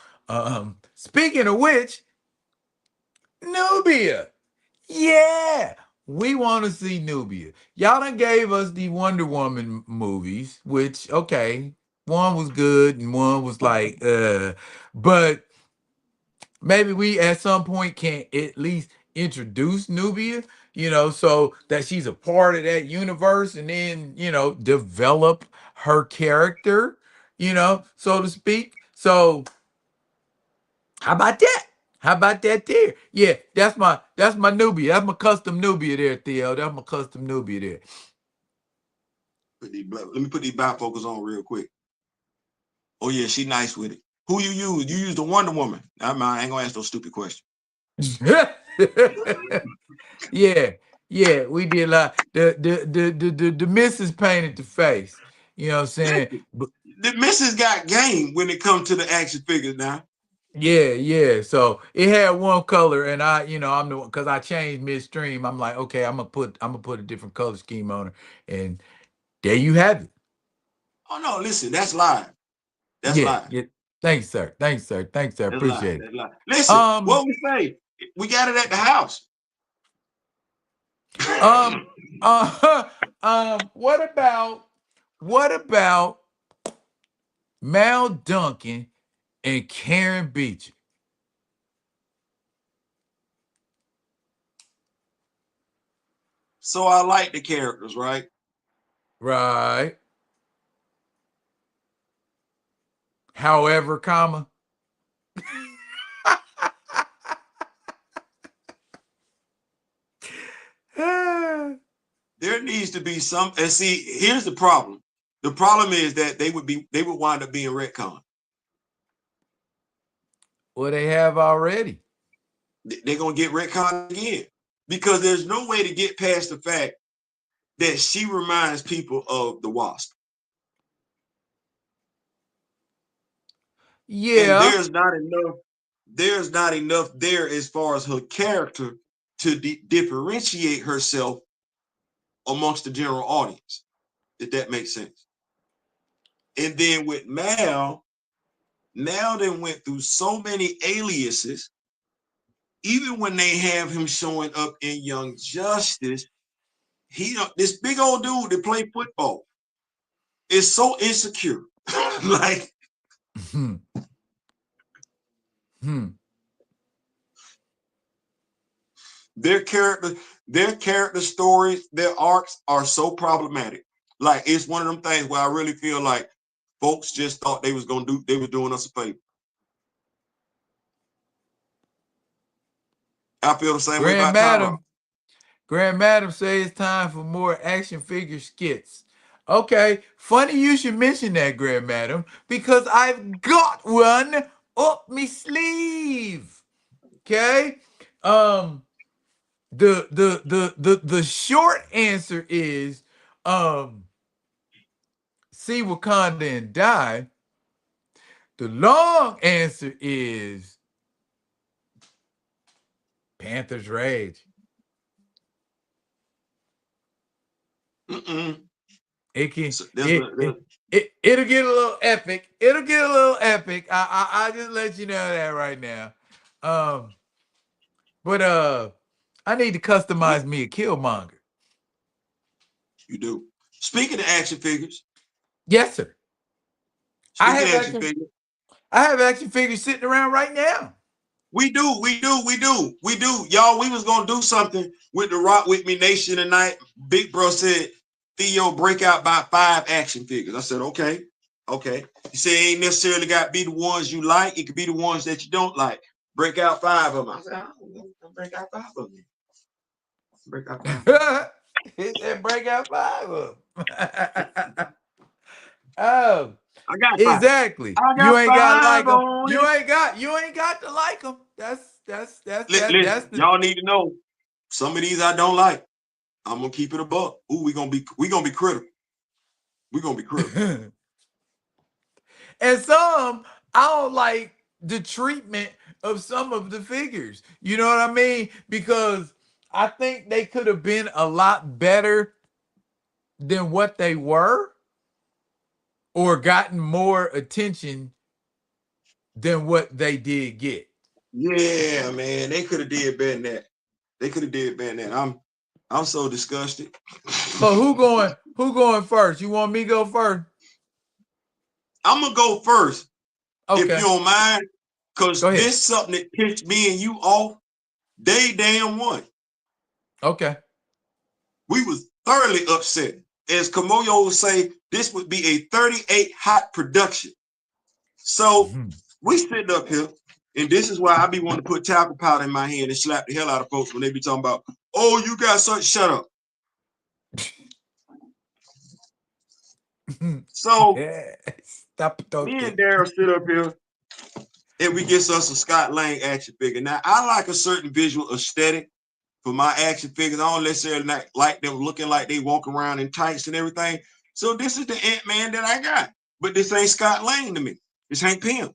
Speaking of which, Nubia, yeah. we want to see Nubia. Y'all done gave us the Wonder Woman movies, which okay, one was good and one was like, but maybe we at some point can at least introduce Nubia, so that she's a part of that universe, and then develop her character, so to speak. So how about that? How about that there? Yeah, that's my Nubia. That's my custom Nubia there, Theo. That's my custom Nubia there. Let me put these bifocals on real quick. Oh yeah, she nice with it. Who you use? You use the Wonder Woman. I ain't gonna ask those stupid questions. Yeah, yeah, we did a lot. The missus painted the face. You know what I'm saying? Listen, But the missus got game when it comes to the action figures now. yeah, yeah. So it had one color, and I'm the one because I changed midstream. I'm like, okay, I'm gonna put a different color scheme on her, and there you have it. Oh no, listen, that's live. That's Yeah, live. yeah. Thanks, sir. Thanks, sir. Thanks, sir. That's live. Appreciate it. That's live. Listen, Um, what we say? We got it at the house. um, what about Mal Duncan and Karen Beecher? So I like the characters, right? Right. However, comma. There needs to be some. And see, here's the problem. The problem is that they would wind up being retcon. Well, they have already. They're gonna get retcon again because there's no way to get past the fact that she reminds people of the Wasp, and Yeah. there's not enough there as far as her character to differentiate herself amongst the general audience, if that makes sense. And then with Mal, now they went through so many aliases. Even when they have him showing up in Young Justice, this big old dude that played football is so insecure. Like Hmm. Hmm. their character, their character stories, their arcs are so problematic. Like it's one of them things where I really feel like folks just thought they were doing us a favor. I feel the same way Grand about Tyrod. Madam. Grand Madam says it's time for more action figure skits. Okay, funny you should mention that, Grand Madam, because I've got one up me sleeve. Okay? Um, the short answer is see Wakanda and die. The long answer is Panther's Rage. Mm-mm. It can So it'll get a little epic. It'll get a little epic. I just let you know that right now. Um, but I need to customize me a Killmonger. you do. Speaking of action figures, Yes, sir. I speaking of have action action. figures, I have action figures sitting around right now. we do. Y'all, we was gonna do something with the Rock With Me Nation tonight. Big Bro said, Theo, break out by 5 action figures. I said, okay, okay. He said, ain't necessarily got to be the ones you like. It could be the ones that you don't like. Break out 5 of them. I said, I'll break out 5 of them. Break out 5 of them. He said break out 5 of them. Oh, I got 5. exactly. I You got ain't got to 5 like them. on You it. ain't got. You ain't got to like them. That's Listen, the. y'all need to know some of these I don't like. I'm gonna keep it a buck. Ooh, we gonna be critical. We gonna be critical. And some I don't like the treatment of some of the figures. You know what I mean? Because I think they could have been a lot better than what they were, or gotten more attention than what they did get. Yeah, man, they could have did better than that. They could have did better than that. I'm so disgusted. So who going first? You want me to go first? I'm gonna go first, if you Okay. don't mind, Go because ahead. this something that pissed me and you off. They damn won. Okay. We was thoroughly upset. As Kamoyo would say, this would be a 38 hot production. So Mhm. we sitting up here, and this is why I be wanting to put talcum powder in my hand and slap the hell out of folks when they be talking about, oh, you got such, shut up. So Yeah. Stop me and talking. Daryl sit up here and we get us a Scott Lang action figure. Now I like a certain visual aesthetic for my action figures. I don't necessarily like them looking like they walk around in tights and everything. So this is the Ant-Man that I got. But this ain't Scott Lang to me. It's Hank Pym.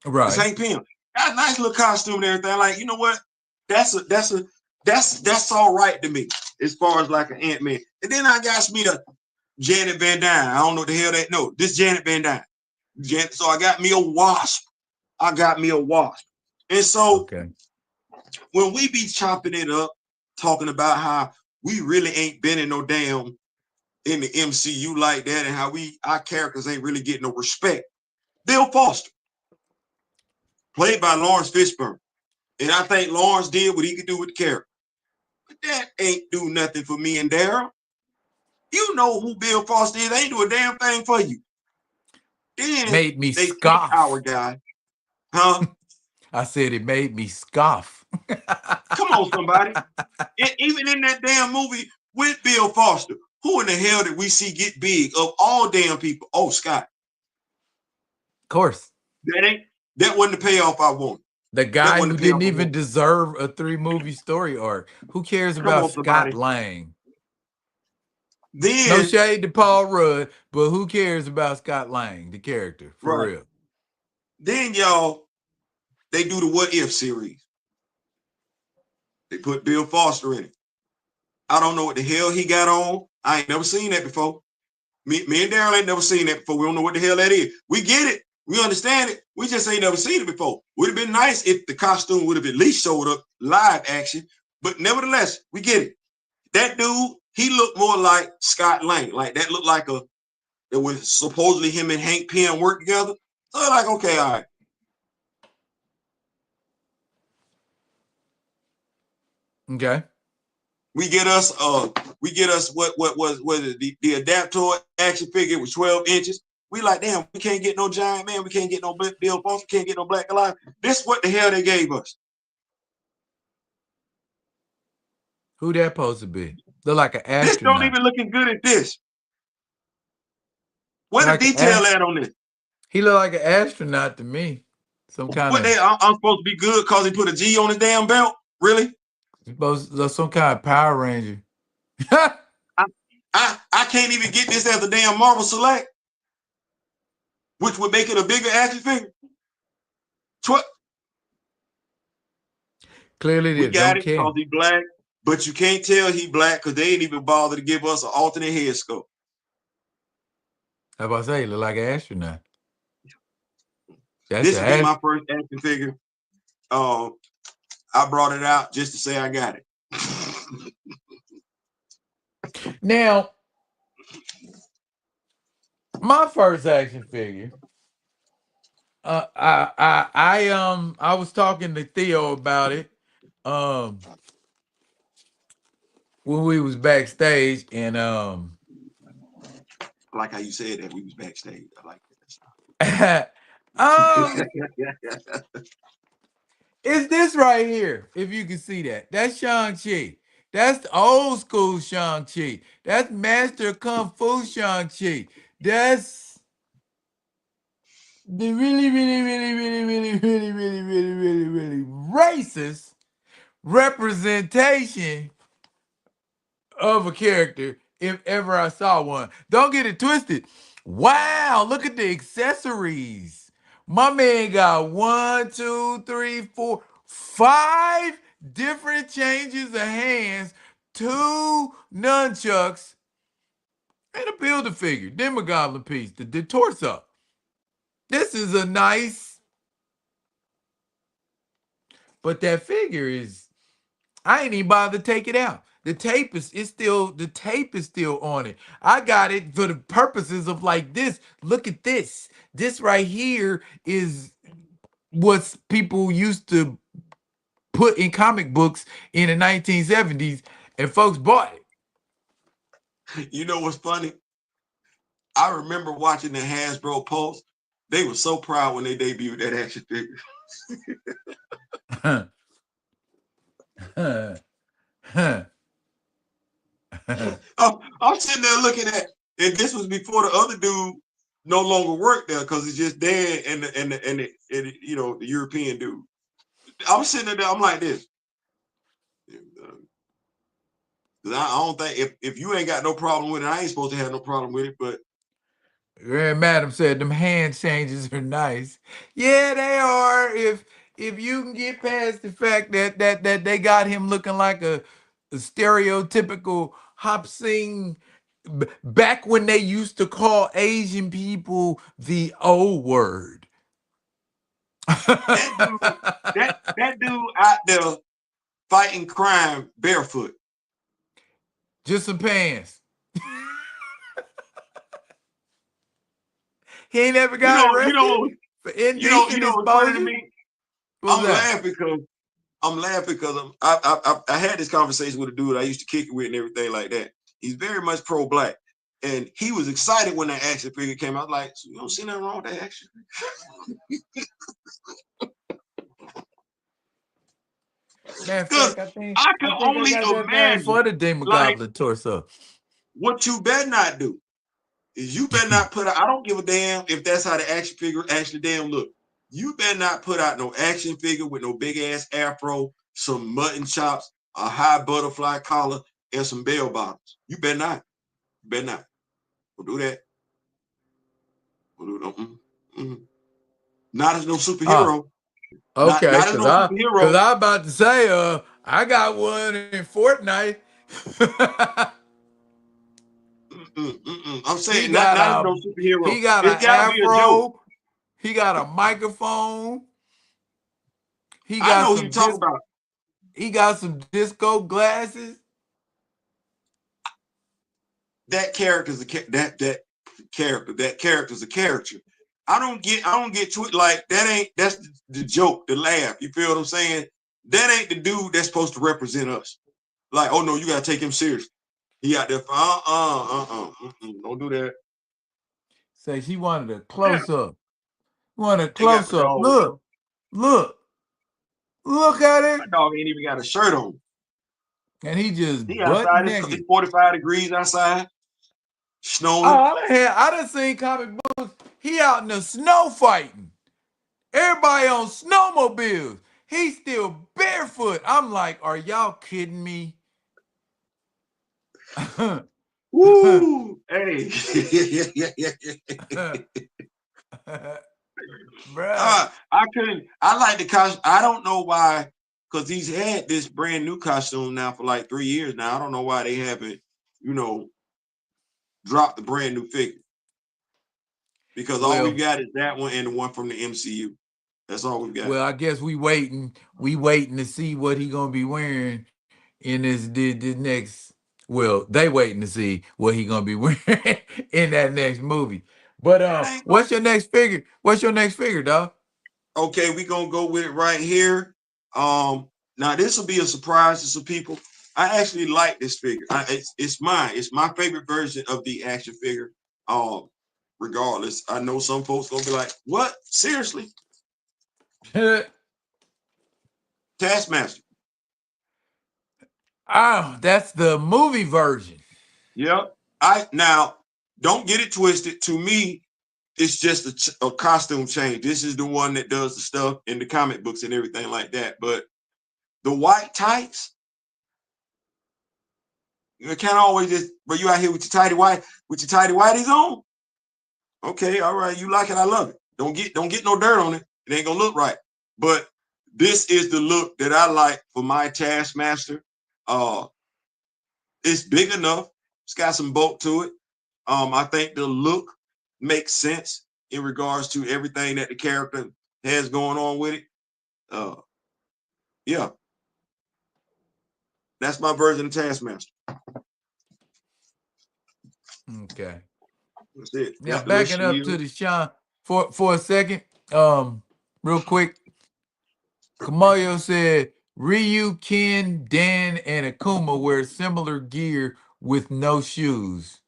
It's Right. Hank Pym. Got a nice little costume and everything. Like, you know what? That's all right to me as far as like an Ant-Man. And then I got me a Janet Van Dyne. I don't know what the hell that. No, this Janet Van Dyne. So I got me a Wasp. I got me a Wasp. And so Okay. when we be chopping it up, talking about how we really ain't been in no damn in the MCU like that, and how our characters ain't really getting no respect. Bill Foster, played by Lawrence Fishburne, and I think Lawrence did what he could do with the character. But that ain't do nothing for me and Daryl. You know who Bill Foster is. They ain't do a damn thing for you. Then Made me they take our scoff. guy, huh? I said it made me scoff. Come on, somebody. And even in that damn movie with Bill Foster, who in the hell did we see get big of all damn people? Oh, Scott. Of course. That wasn't the payoff I wanted. The That guy who wasn't the payoff didn't I even wanted. deserve a 3-movie story arc. Who cares Come about on, Scott somebody. Lang? No Then, shade to Paul Rudd, but who cares about Scott Lang, the character, for right. real? Then y'all, they do the What If series. They put Bill Foster in it. I don't know what the hell he got on. I ain't never seen that before. Me and Daryl ain't never seen that before. We don't know what the hell that is. We get it. We understand it. We just ain't never seen it before. Would have been nice if the costume would have at least showed up live action. But nevertheless, we get it. That dude, he looked more like Scott Lang. Like that looked like it was supposedly him and Hank Pym work together. So like, okay, all right. Okay. We get us what was it, the Adaptor action figure was 12 inches. We like, damn, we can't get no giant man, we can't get no Bill Foster, can't get no Black Goliath. This what the hell they gave us. Who that supposed to be? Look like an This don't astronaut. even looking good at this. Where the Like detail at on this? he look like an astronaut to me. Some kind What of I'm supposed to be good because he put a G on his damn belt? Really? some kind of Power Ranger. I, I can't even get this as a damn Marvel Select, which would make it a bigger action figure. Clearly, We they got don't it care. because he black, but you can't tell he black because they ain't even bother to give us an alternate head sculpt. How about I say, he look like an astronaut. That's This an will be ast- my first action figure. Uh, I brought it out just to say I got it. Now, my first action figure. I was talking to Theo about it. Um, when we was backstage, and I like how you said that we was backstage. I like um, that. it's this right here. If you can see that, that's Shang-Chi. That's the old school Shang-Chi. That's Master Kung Fu Shang-Chi. That's the really, really, really, really, really, really, really, really, really, really racist representation of a character if ever I saw one. Don't get it twisted. Wow, look at the accessories. My man got 5 different changes of hands, 2 nunchucks, and a builder figure. Demogoblin piece, the torso. This is a nice, but that figure is I ain't even bothered to take it out. The tape is it's still the tape is still on it. I got it for the purposes of like this. Look at this. This right here is what people used to put in comic books in the 1970s, and folks bought it. You know what's funny? I remember watching the Hasbro Pulse. They were so proud when they debuted that action figure. I'm sitting there looking at, and this was before the other dude no longer worked there because it's just Dan and you know the European dude. I'm sitting there, I'm like this. I don't think if you ain't got no problem with it, I ain't supposed to have no problem with it. But Grand Madam said them hand changes are nice. Yeah, they are. If you can get past the fact that they got him looking like a stereotypical hop sing back when they used to call Asian people the O word. that dude, that dude out there fighting crime barefoot. Just some pants. He ain't never You got know, you arrested know, for indecent what's funny to exposure. me? What was I'm that? laughing because I had this conversation with a dude I used to kick it with and everything like that. He's very much pro-black, and he was excited when that action figure came out. Like, so you don't see nothing wrong with that action figure? Matter of Because fact, I think I I can think I only got that thing for imagine, the Demon like, Goblin torso. what you better not do is you better not put out, I don't give a damn if that's how the action figure actually damn look. You better not put out no action figure with no big ass afro, some mutton chops, a high butterfly collar, and some bell bottoms. You better not. You better not. We'll do that. We'll do Not as no Ah, superhero. okay, Not as cause no I cause superhero. I about to say I got one in Fortnite. I'm he saying got not as a no superhero. he got It's an gotta be a joke. afro. He got a microphone. He I got know who you some talking dis. about. He got some disco glasses. That character's a that character's a character. I don't get to it like that ain't that's the joke, the laugh. You feel what I'm saying? That ain't the dude that's supposed to represent us. Like, oh no, you gotta take him serious. He out there for don't do that. Say she wanted a Yeah, close up. Wanted a ain't got close my up. dog. Look, look, look at My it. dog ain't even got a shirt on. And he just He butt outside. naked. It's 45 degrees outside, snowing. Oh, I done seen comic books. He out in the snow fighting. Everybody on snowmobiles. He's still barefoot. I'm like, are y'all kidding me? Woo! Hey. Bruh. I couldn't. I like the costume. I don't know why, because he's had this brand new costume now for like 3 years now. I don't know why they haven't, you know, dropped the brand new figure. Because all we've Well, got is that one and the one from the MCU. That's all we've got. well, I guess we waiting to see what he gonna be wearing in this next. Well, they waiting to see what he gonna be wearing in that next movie. But That ain't what's no. your next figure? What's your next figure, dog? Okay, we gonna go with it right here. Now this will be a surprise to some people. I actually like this figure. It's mine. It's my favorite version of the action figure. Um, Regardless, I know some folks gonna be like, "What? Seriously?" Taskmaster. Oh, that's the movie version. Yep. I now don't get it twisted. To me, it's just a costume change. This is the one that does the stuff in the comic books and everything like that. But the white tights, you can't always just, but you out here with your tidy whiteys on. Okay, all right, you like it, I love it. Don't get no dirt on it. It ain't gonna look right. But this is the look that I like for my Taskmaster. Uh, it's big enough. It's got some bulk to it. I think the look makes sense in regards to everything that the character has going on with it. Uh, yeah, That's my version of Taskmaster. Okay. That's it. Now Got the little backing up to shield. the Sean for a second, real quick. Kamayo said Ryu, Ken, Dan, and Akuma wear similar gear with no shoes.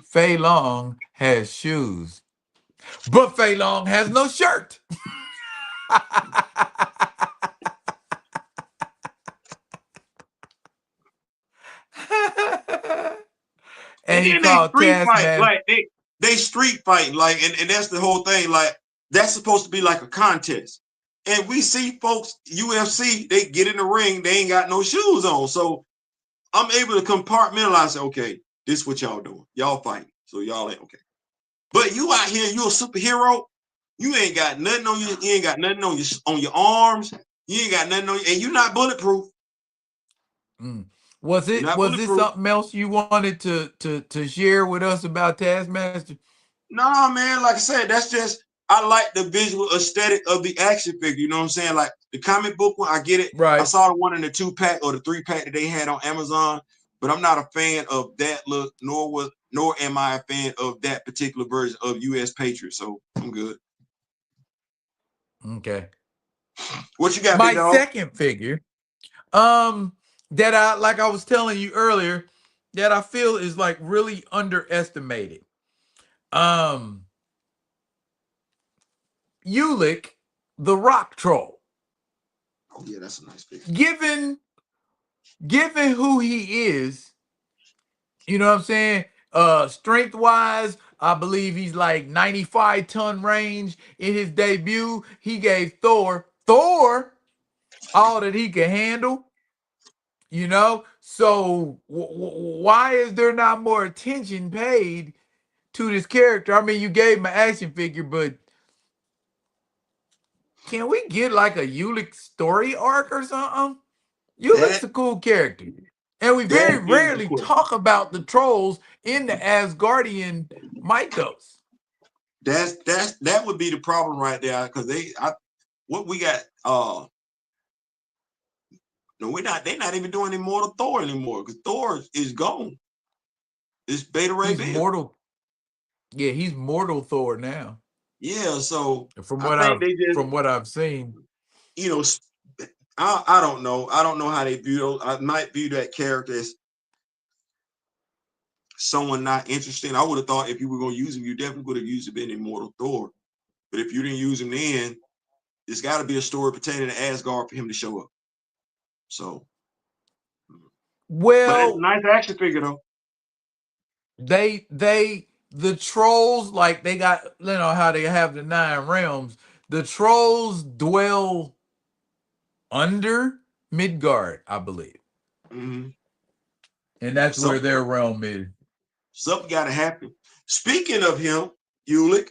Fei Long has shoes, but Fei Long has no shirt. And And he then they called street fight, Taskmaster. like they street fighting, like, and that's the whole thing. Like, that's supposed to be like a contest. And we see folks, UFC, they get in the ring, they ain't got no shoes on. So I'm able to compartmentalize, say, okay, this is what y'all doing. Y'all fighting. So y'all ain't okay. But you out here, you a superhero, you ain't got nothing on you ain't got nothing on your arms, you ain't got nothing on you, and you're not bulletproof. Mm. You're not Was this bulletproof. something else you wanted to share with us about Taskmaster? No, man, like I said, that's just, I like the visual aesthetic of the action figure. You know what I'm saying? Like the comic book one, I get it. I Right. saw the one in the 2-pack or the 3-pack that they had on Amazon, but I'm not a fan of that look, nor am I a fan of that particular version of US Patriot. So I'm good. Okay. What you got, big My dog? second figure, that I was telling you earlier, that I feel is like really underestimated. Um, Ulick, the rock troll. Oh yeah, that's a nice figure. Given who he is, you know what I'm saying? Strength wise, I believe he's like 95-ton range. In his debut, he gave Thor all that he can handle. You know, so why is there not more attention paid to this character? I mean, you gave him an action figure, but can we get like a Ulick story arc or something? Ulick's That a cool character, and we very that is the rarely question. talk about the trolls in the Asgardian mythos. That would be the problem right there, because what we got, no, they're not even doing Immortal Thor anymore, because Thor is gone. It's Beta Ray He's Bill. mortal. Yeah, he's mortal Thor now. Yeah, so From I what think I've they just, from what I've seen. you know, I don't know. I don't know how they view those. I might view that character as someone not interesting. I would have thought if you were going to use him, you definitely would have used him in Immortal Thor. But if you didn't use him then, it's got to be a story pertaining to Asgard for him to show up. So, but it's a Well, nice action figure though. the trolls, like they got, you know how they have the 9 realms. The trolls dwell under Midgard, I believe, Mm-hmm. and that's where Something, their realm is. something got to happen. Speaking of him, Ulick,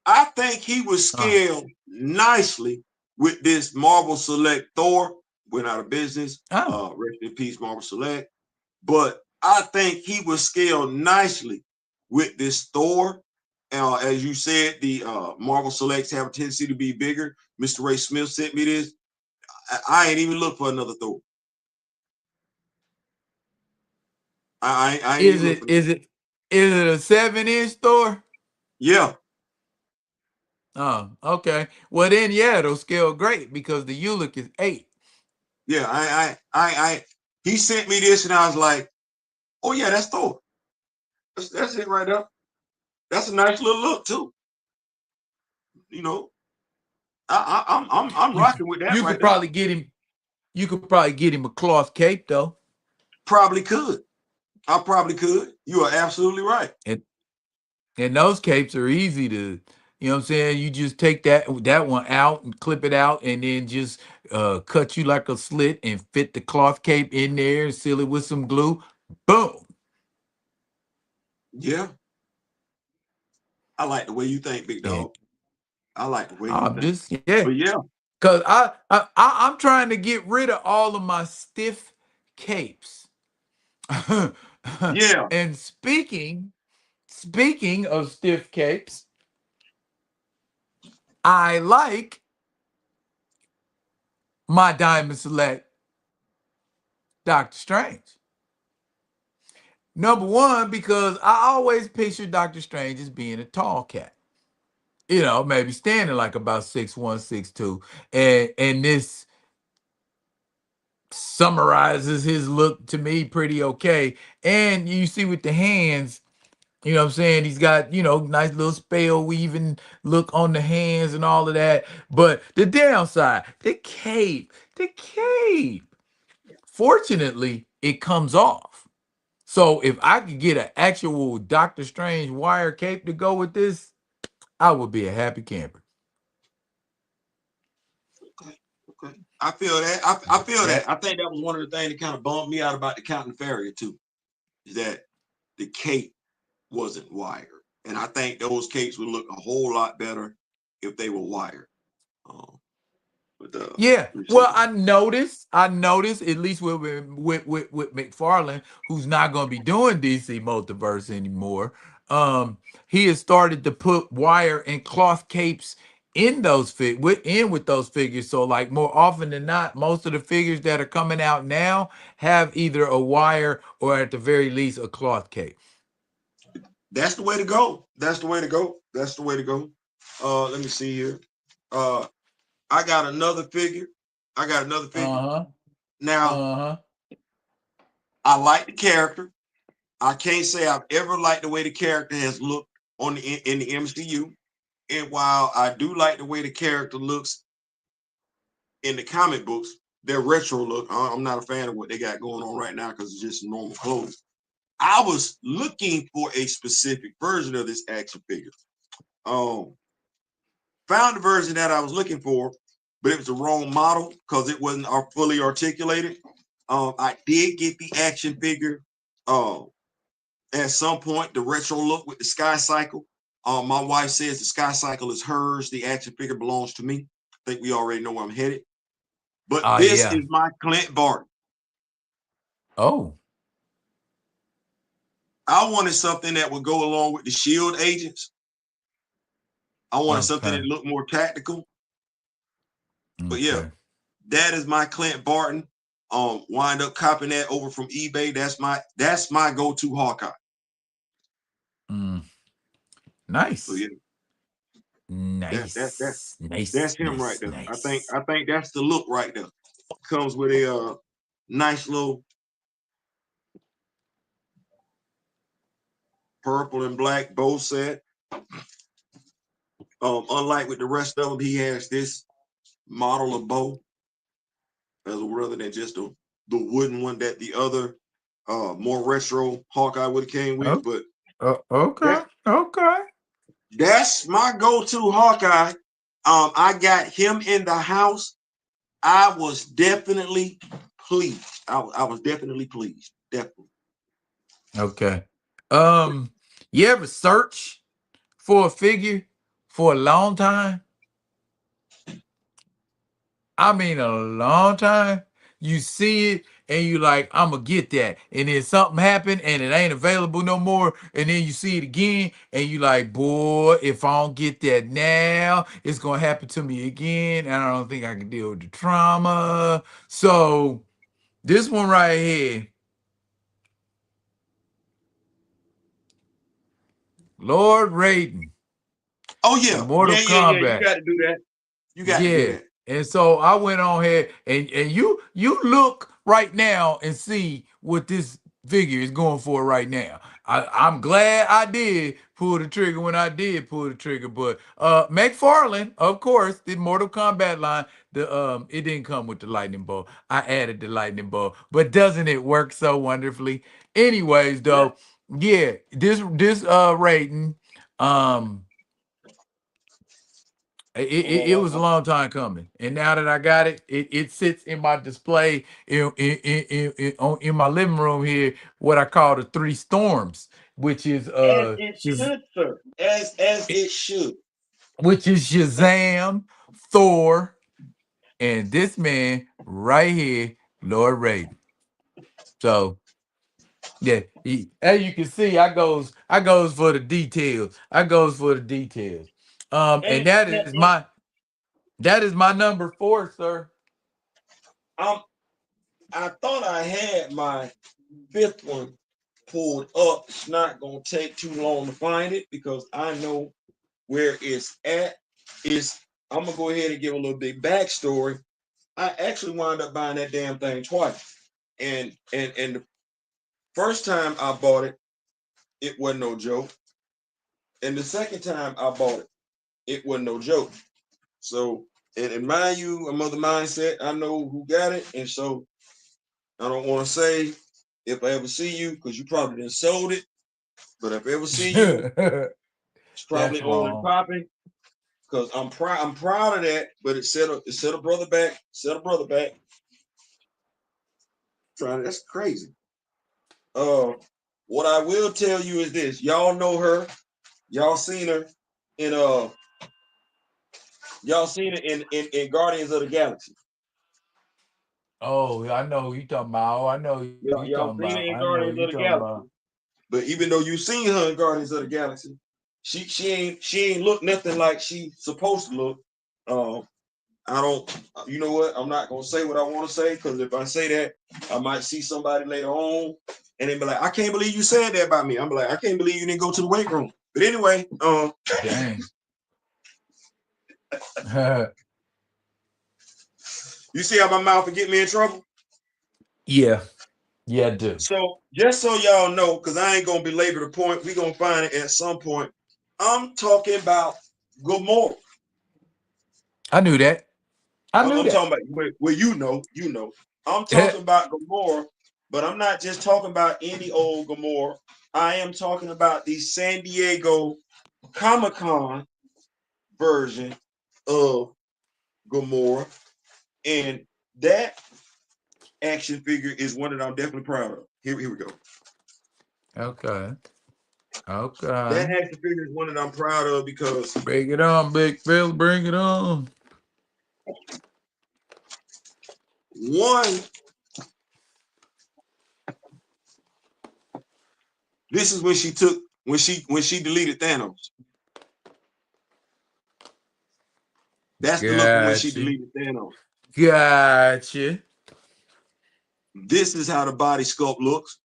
I think he was Ah, scaled nicely with this Marvel Select Thor. Went out of business. oh, Rest in peace, Marvel Select. But I think he was scaled nicely with this Thor. As you said, the Marvel Selects have a tendency to be bigger. Mr. Ray Smith sent me this. I ain't even look for another Thor. I ain't is even look it for. is it is it a 7-inch Thor? Yeah, Oh, okay. Well then, yeah, it'll scale great because the Ulick is 8. yeah. He sent me this, and I was like, oh yeah, that's Thor. That's it right there. That's a nice little look too. You know, I'm You rocking with that you right could there. probably get him. You could probably get him a cloth cape though, Probably could. I probably could. You are absolutely right. and those capes are easy to. You know what I'm saying? You just take that one out and clip it out, and then just cut you like a slit and fit the cloth cape in there and seal it with some glue. Boom. Yeah, I like the way you think, big And dog. I like the way you I'm think. just, yeah, But yeah, cause I'm trying to get rid of all of my stiff capes. yeah, And speaking of stiff capes, I like my Diamond Select Doctor Strange. Number one, because I always picture Doctor Strange as being a tall cat. Maybe standing like about 6'1", 6'2". And this summarizes his look to me pretty okay. And you see with the hands, what I'm saying? He's got, nice little spell weaving look on the hands and all of that. But the downside, the cape. Fortunately, it comes off. So if I could get an actual Doctor Strange wire cape to go with this, I would be a happy camper. Okay, okay. I feel that. I feel that. That I think that was one of the things that kind of bummed me out about the Captain Farrier too, is that the cape wasn't wired, and I think those capes would look a whole lot better if they were wired. Um, but Yeah, we see. well, I noticed at least with McFarlane, who's not going to be doing DC Multiverse anymore. He has started to put wire and cloth capes in with those figures. So, like more often than not, most of the figures that are coming out now have either a wire or at the very least a cloth cape. That's the way to go. That's the way to go. That's the way to go. Let me see here. Uh, I got another figure. I got another figure. Uh huh. Now, Uh huh. I like the character. I can't say I've ever liked the way the character has looked in the MCU. And while I do like the way the character looks in the comic books, their retro look, I'm not a fan of what they got going on right now because it's just normal clothes. I was looking for a specific version of this action figure. Um, Found the version that I was looking for, but it was the wrong model because it wasn't fully articulated. I did get the action figure at some point, the retro look with the Sky Cycle. My wife says the Sky Cycle is hers. The action figure belongs to me. I think we already know where I'm headed. But Oh this is yeah. my Clint Barton. Oh. I wanted something that would go along with the Shield agents. I wanted something that Okay. looked more tactical. But yeah, Okay. that is my Clint Barton. Wind up copying that over from eBay. That's my go-to Hawkeye. Mm. So Nice. yeah, that that that Nice, nice, that's him right nice, there. I think nice. I think that's the look right there. Comes with a nice little purple and black bow set. Unlike with the rest of them, he has this model of bow as rather than just the wooden one that the other more retro Hawkeye would have came with. Oh, But okay, that okay. that's my go-to Hawkeye. I got him in the house. I was definitely pleased. I was definitely pleased. Definitely. Okay. Um, you ever search for a figure for a long time? I mean, a long time. You see it and you like, I'm gonna get that. And then something happened and it ain't available no more. And then you see it again and you like, boy, if I don't get that now, it's gonna happen to me again. And I don't think I can deal with the trauma. So this one right here, Lord Raiden Oh from yeah, Mortal yeah. You Kombat. got to do that. You got to do Yeah. that. And so I went on here and you look right now and see what this figure is going for right now. I'm glad I did pull the trigger when I did pull the trigger, but McFarlane, of course, the Mortal Kombat line, it didn't come with the lightning bolt. I added the lightning bolt, but doesn't it work so wonderfully? Anyways, Yeah. though, yeah, this rating, um it was a long time coming, and now that I got it, it sits in my display in my living room here. What I call the three storms, which is As it should, sir. As it should. Shazam, Thor, and this man right here, Lord Raiden. So yeah, as you can see, I goes for the details. I goes for the details. And And, that is my number four, sir. um, I thought I had my fifth one pulled up. It's not gonna take too long to find it because I know where it's at. It's I'm gonna go ahead and give a little big backstory. I actually wound up buying that damn thing twice. And the first time I bought it, it wasn't no joke. And the second time I bought it, it wasn't no joke. So, and mind you, I'm of the mindset, I know who got it. And so I don't want to say if I ever see you, because you probably didn't sold it. But if I ever see you, it's That's probably on and wrong. popping. Because I'm proud of that. But it set a brother back, set a brother back. That's crazy. Uh what I will tell you is this. Y'all know her. Y'all seen her in y'all seen it in Guardians of the Galaxy. Oh, I know who you talking about. Oh, I know who you talking Y'all about. seen I it in know who you Guardians of talking the about. Galaxy. But even though you seen her in Guardians of the Galaxy, she ain't look nothing like she supposed to look. I don't. You know what? I'm not gonna say what I want to say because if I say that, I might see somebody later on and they be like, "I can't believe you said that about me." I'm like, "I can't believe you didn't go to the weight room." But anyway, Dang. you see how my mouth would get me in trouble. Yeah. Yeah, I do. So just so y'all know, because I ain't gonna belabor the point, we gonna find it at some point. I'm talking about Gomorrah. I knew that. I knew I'm that. talking about well, you know. I'm talking about Gomorrah, but I'm not just talking about any old Gomorrah. I am talking about the San Diego Comic-Con version of Gomorrah, and that action figure is one that I'm definitely proud of. Here we go. Okay. That Okay. action figure is one that I'm proud of because Bring it on, big Phil. Bring it on. one, this is when she took when she deleted Thanos. That's the look when she Gotcha. deleted Thanos. Gotcha. This is how the body sculpt looks.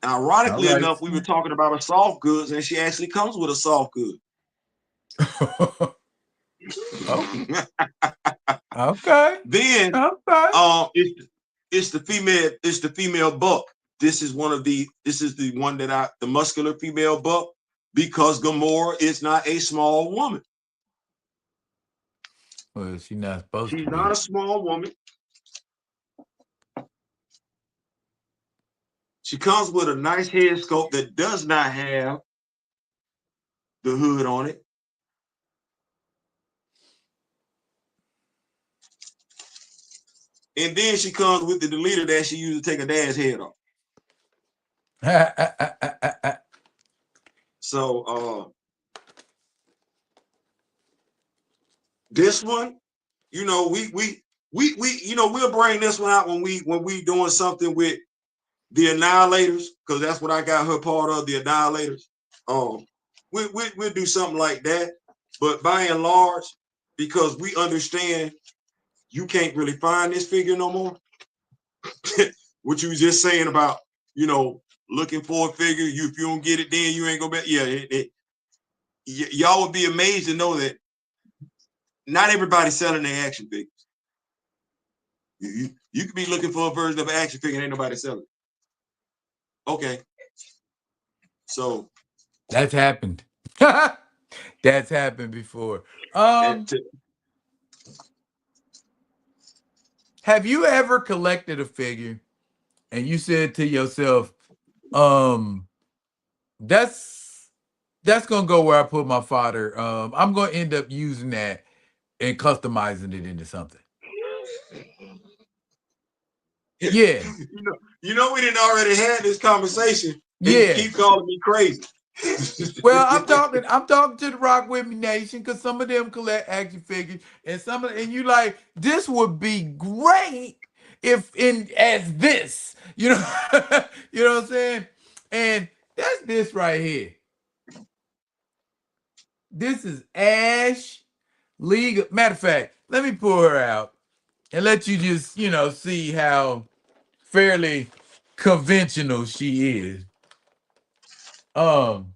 All Ironically right. enough, we were talking about a soft goods, and she actually comes with a soft good. Oh, okay. Then Okay. it's the female buck. This is the one that the muscular female buck because Gamora is not a small woman. Well, she's not supposed to She's not be. a small woman. She comes with a nice head sculpt that does not have the hood on it. And then she comes with the deleter that she used to take her dad's head off. So this one, you know, we you know, we'll bring this one out when we doing something with the Annihilators, because that's what I got her part of, the Annihilators. We'll do something like that. But by and large, because we understand you can't really find this figure no more. What you was just saying about, you know, looking for a figure, if you don't get it, then you ain't go back. Yeah, y'all would be amazed to know that not everybody's selling their action figures. You could be looking for a version of an action figure and ain't nobody selling it. Okay. So That's happened. That's happened before. to, Have you ever collected a figure and you said to yourself, um, that's that's gonna go where I put my father. I'm gonna end up using that and customizing it into something. Yeah. you know, we didn't already had this conversation, and you Yeah. keep calling me crazy. Well, I'm talking to the Rock With Me Nation because some of them collect action figures, and and you like this would be great if in as this, you know, you know what I'm saying? And that's this right here. This is Ash League. Matter of fact, let me pull her out and let you just, see how fairly conventional she is. Um,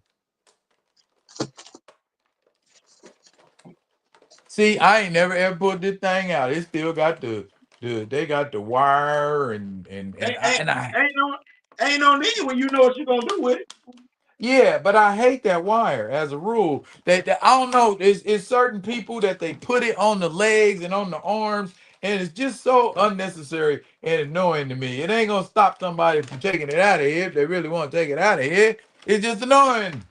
See, I ain't never ever put this thing out. It still got they got the wire and Ain't, I ain't, and I ain't no ain't no need when you know what you're gonna do with it. yeah, but I hate that wire as a rule. That I don't know. It's certain people that they put it on the legs and on the arms, and it's just so unnecessary and annoying to me. It ain't gonna stop somebody from taking it out of here if they really want to take it out of here. It's just annoying.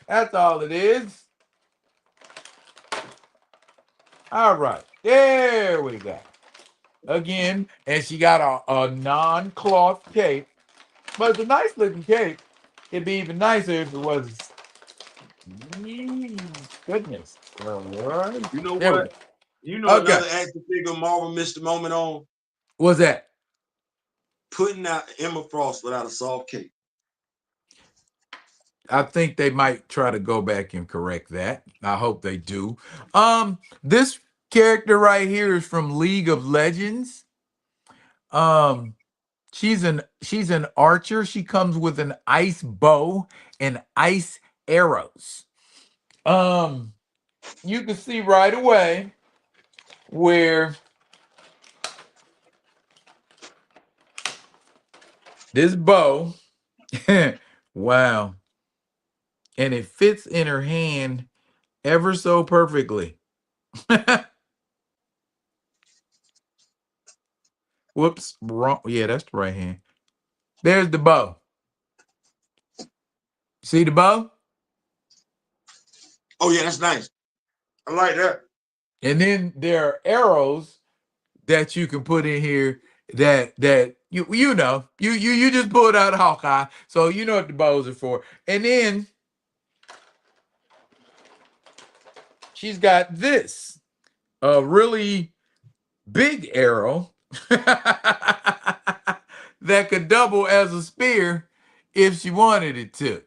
That's all it is. All right, there we go. Again, and she got a non-cloth cape, but it's a nice looking cape. It'd be even nicer if it was. Goodness. All right. You know There we what? go. You know Okay. another action figure Marvel missed the moment on What's that? putting out Emma Frost without a soft cape. I think they might try to go back and correct that. I hope they do. This character right here is from League of Legends. Um, she's an archer. She comes with an ice bow and ice arrows. Um, you can see right away where this bow, wow, and it fits in her hand ever so perfectly. Whoops, wrong. Yeah, that's the right hand. There's the bow. See the bow? Oh yeah, that's nice. I like that. And then there are arrows that you can put in here that you just pulled out of Hawkeye, so you know what the bows are for. And then she's got this a really big arrow that could double as a spear if she wanted it to.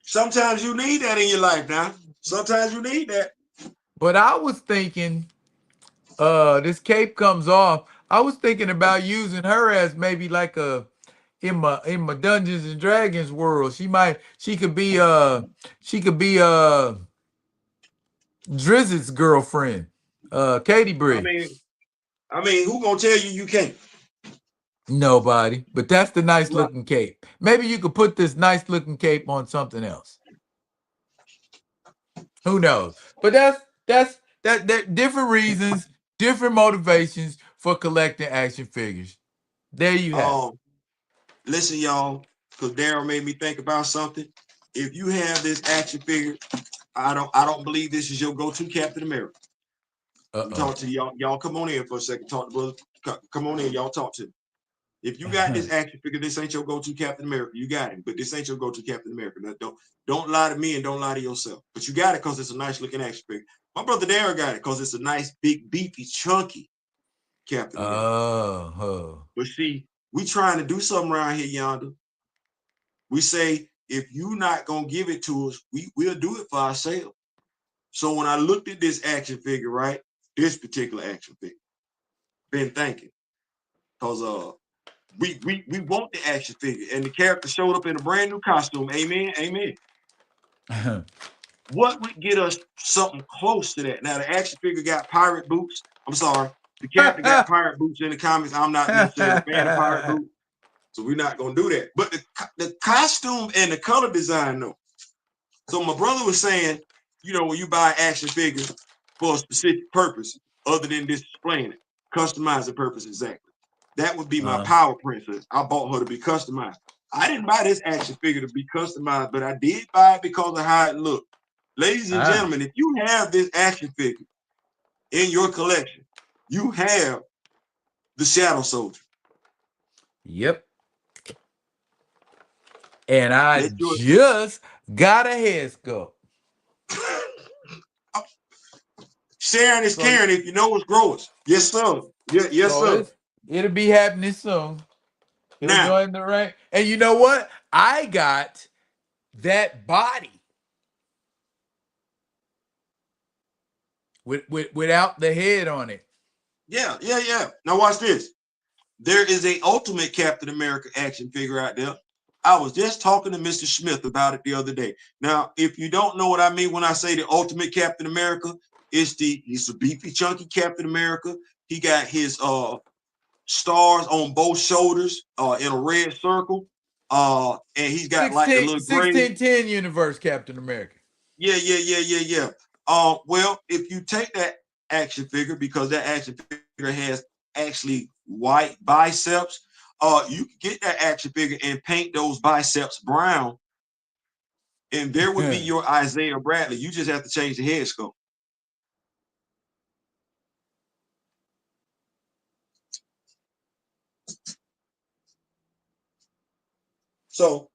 Sometimes you need that in your life now. Sometimes you need that. But I was thinking, this cape comes off. I was thinking about using her as maybe like a in my Dungeons and Dragons world. She could be Drizzt's girlfriend, Katie I Bree. mean, who gonna tell you you can't? Nobody, but that's the nice Right. looking cape. Maybe you could put this nice looking cape on something else. Who knows? But that different reasons, different motivations for collecting action figures. There you have it. Um, listen, y'all, because Daryl made me think about something. If you have this action figure, I don't believe this is your go-to Captain America. Let me Uh talk to y'all. Y'all come on in for a second. Talk to brother. Come on in, y'all talk to me. If you got oh. this action figure, this ain't your go-to Captain America. You got him, but this ain't your go-to Captain America. Now, don't lie to me and don't lie to yourself. But you got it because it's a nice looking action figure. My brother Darren got it because it's a nice, big, beefy, chunky Captain America. Oh. But see, we trying to do something around here, yonder. We say if you not gonna give it to us, we'll do it for ourselves. So when I looked at this action figure, right, this particular action figure, been thinking, cause we want the action figure, and the character showed up in a brand new costume. Amen, amen. What would get us something close to that? Now the action figure got pirate boots. I'm sorry, the character got pirate boots in the comics. I'm not necessarily a fan of pirate boots, so we're not gonna do that. But the costume and the color design, though. So my brother was saying, when you buy action figures for a specific purpose, other than just displaying it, customizing purpose exactly. That would be my uh, power princess. I bought her to be customized. I didn't buy this action figure to be customized, but I did buy it because of how it looked. Ladies and ah, gentlemen, if you have this action figure in your collection, you have the Shadow Soldier. yep. And I Let your just got a head sculpt. sharing is So caring if you know it's growers. Yes, sir. Yeah, yes, so sir. it'll be happening soon. He'll Now, join the rank. And you know what? I got that body. without the head on it. Yeah. Now watch this. There is a Ultimate Captain America action figure out there. I was just talking to Mr. Smith about it the other day. Now, if you don't know what I mean when I say the Ultimate Captain America, he's a beefy, chunky Captain America. He got his stars on both shoulders in a red circle. And he's got like the 16, little gray. 1610 universe Captain America. Yeah. Well, if you take that action figure, because that action figure has actually white biceps, you can get that action figure and paint those biceps brown, and there would be your Isaiah Bradley. You just have to change the head sculpt. So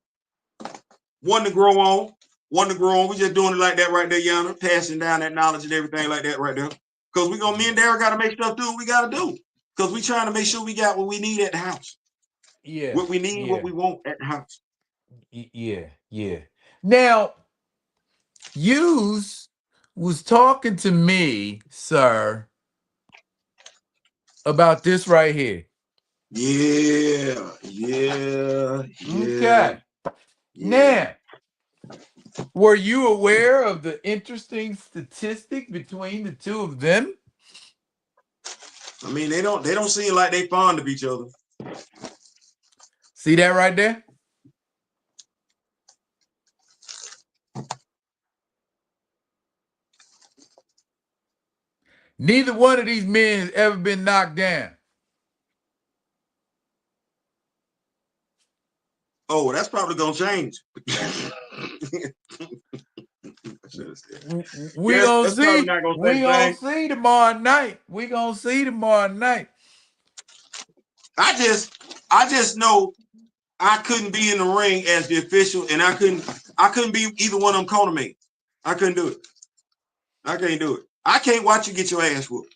one to grow on. We just doing it like that right there, Yana, passing down that knowledge and everything like that right there. Because me and Darryl got to make stuff do what we got to do. Because we trying to make sure we got what we need at the house. Yeah. What we need, what we want at the house. Yeah. Now, yous was talking to me, sir, about this right here. Yeah. Okay. Now, were you aware of the interesting statistic between the two of them? I mean, they don't seem like they fond of each other. See that right there? Neither one of these men has ever been knocked down. Oh, that's probably gonna change. We gonna that's probably see. not gonna We stay the gonna same. see tomorrow night. We gonna see tomorrow night. I just know I couldn't be in the ring as the official, and I couldn't be either one of them corner mates. I couldn't do it. I can't do it. I can't watch you get your ass whooped.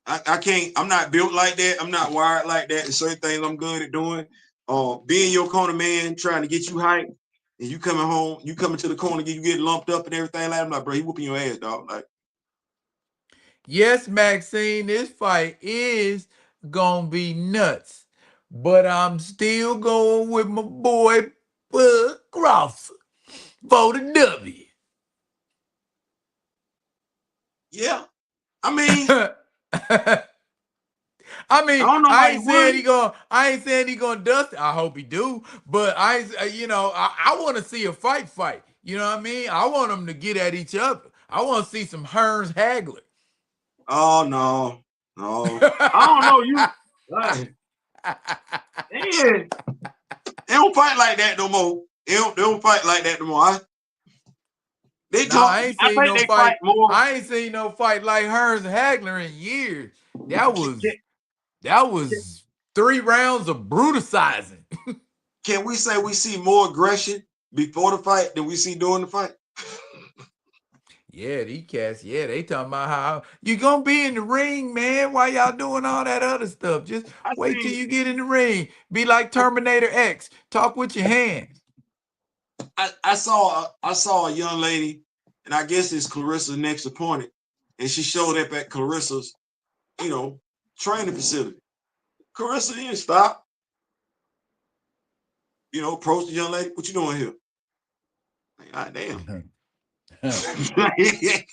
I can't. I'm not built like that. I'm not wired like that. And certain things I'm good at doing. Being your corner man, trying to get you hyped, and you coming home, you coming to the corner, you get lumped up and everything like that. I'm like, bro, he whooping your ass, dog. Like, Yes, Maxine, this fight is gonna be nuts. But I'm still going with my boy Bud Crawford for the W. yeah. I mean, I don't know why I you ain't saying wouldn't. he gonna, I ain't saying he gonna dust it. I hope he do. But I want to see a fight. You know what I mean? I want them to get at each other. I want to see some Hearns Hagler. Oh no. I don't know you. Like, man, they don't fight like that no more. They don't fight like that no more. They Now talk. I ain't I seen think no they fight fight. more. I ain't seen no fight like Hearns Hagler in years. That Can, was 3 rounds of brutalizing. can we say we see more aggression before the fight than we see during the fight? Yeah, these cats, they talking about how you gonna be in the ring, man. Why y'all doing all that other stuff? Just I wait till seen. you get in the ring. Be like Terminator X. Talk with your hands. I saw a young lady, and I guess it's Clarissa's next opponent, and she showed up at Clarissa's, training facility. Clarissa didn't stop. Approached the young lady. What you doing here? Like, God damn. And I Get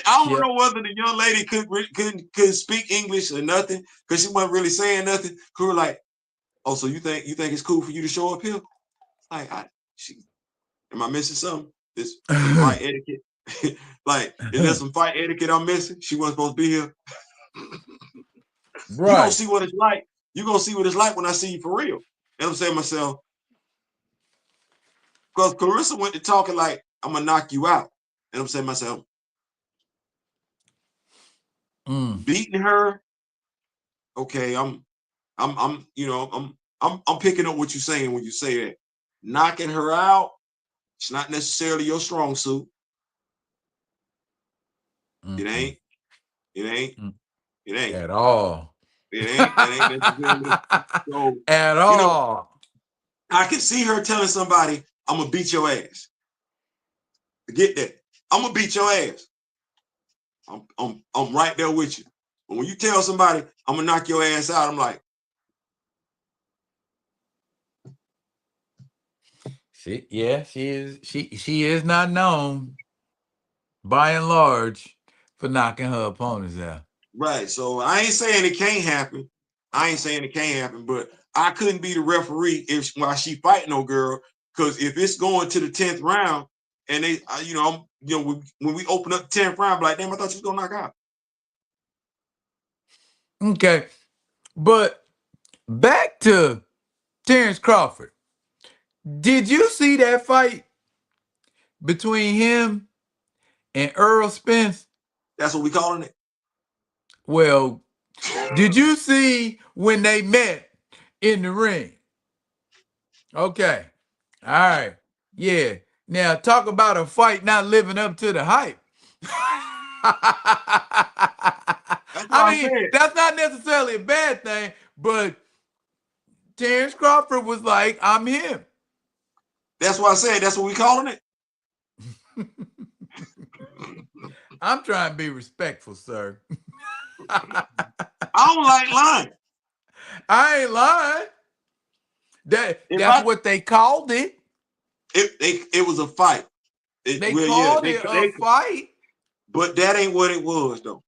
don't ya. know whether the young lady could speak English or nothing, because she wasn't really saying nothing. We were like, "Oh, so you think it's cool for you to show up here?" Like, am I missing something? This some fight etiquette. Like, is there some fight etiquette I'm missing? She wasn't supposed to be here. You gonna Right. see what it's like. You gonna see what it's like when I see you for real. And I'm saying to myself, because Clarissa went to talking like, "I'm gonna knock you out," and I'm saying to myself, beating her. Okay, I'm picking up what you're saying when you say that. Knocking her out, it's not necessarily your strong suit. It ain't. It ain't. It ain't. At all. It ain't. That ain't necessarily. So, At you know, all. I can see her telling somebody, "I'm gonna beat your ass." Get that? I'm gonna beat your ass. I'm right there with you. But when you tell somebody I'm gonna knock your ass out, I'm like, she is not known by and large for knocking her opponents out. right. So I ain't saying it can't happen. I ain't saying it can't happen, but I couldn't be the referee if while she fighting no girl. Because if it's going to the 10th round and they, when we open up the 10th round, I'm like, damn, I thought you was gonna knock out. Okay, but back to Terrence Crawford. Did you see that fight between him and Earl Spence? That's what we calling it. Well, did you see when they met in the ring? Okay. All right. Yeah. Now talk about a fight not living up to the hype. That's I why I mean, said. that's not necessarily a bad thing, but Terrence Crawford was like, I'm him. That's why I said. That's what we calling it. I'm trying to be respectful, sir. I don't like lying. I ain't lying. That's what they called it. It was a fight. They Well, yeah, called it a fight. but that ain't what it was though.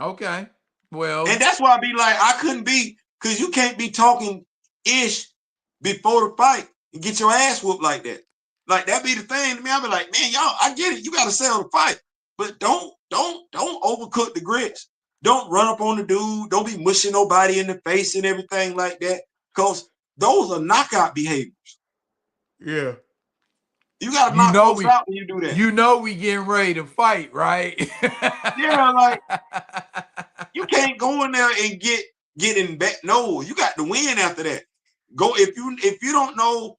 Okay. Well, And that's why I be like, I couldn't be, because you can't be talking ish before the fight and get your ass whooped like that. Like that be the thing to me. I be like, man, y'all, I get it. You got to sell the fight, but don't overcook the grits. Don't run up on the dude. Don't be mushing nobody in the face and everything like that. Because those are knockout behaviors. yeah. You got to You knock know folks we out when you do that. you know we getting ready to fight, right? Yeah, like you can't go in there and get in back. No, you got to win after that. Go if you don't know,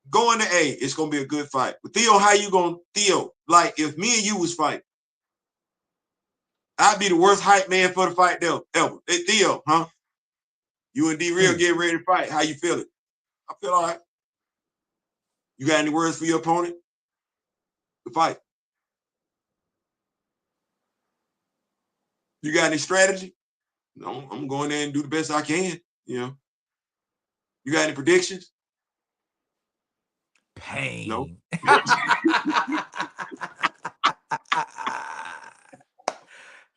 go into A. It's gonna be a good fight. But Theo, how you gonna Theo? Like if me and you was fighting, I'd be the worst hype man for the fight ever. Hey, Theo, huh? You and D-Real get ready to fight. How you feeling? I feel all right. You got any words for your opponent? To fight. You got any strategy? No, I'm going there and do the best I can. You know. You got any predictions? No. Pain.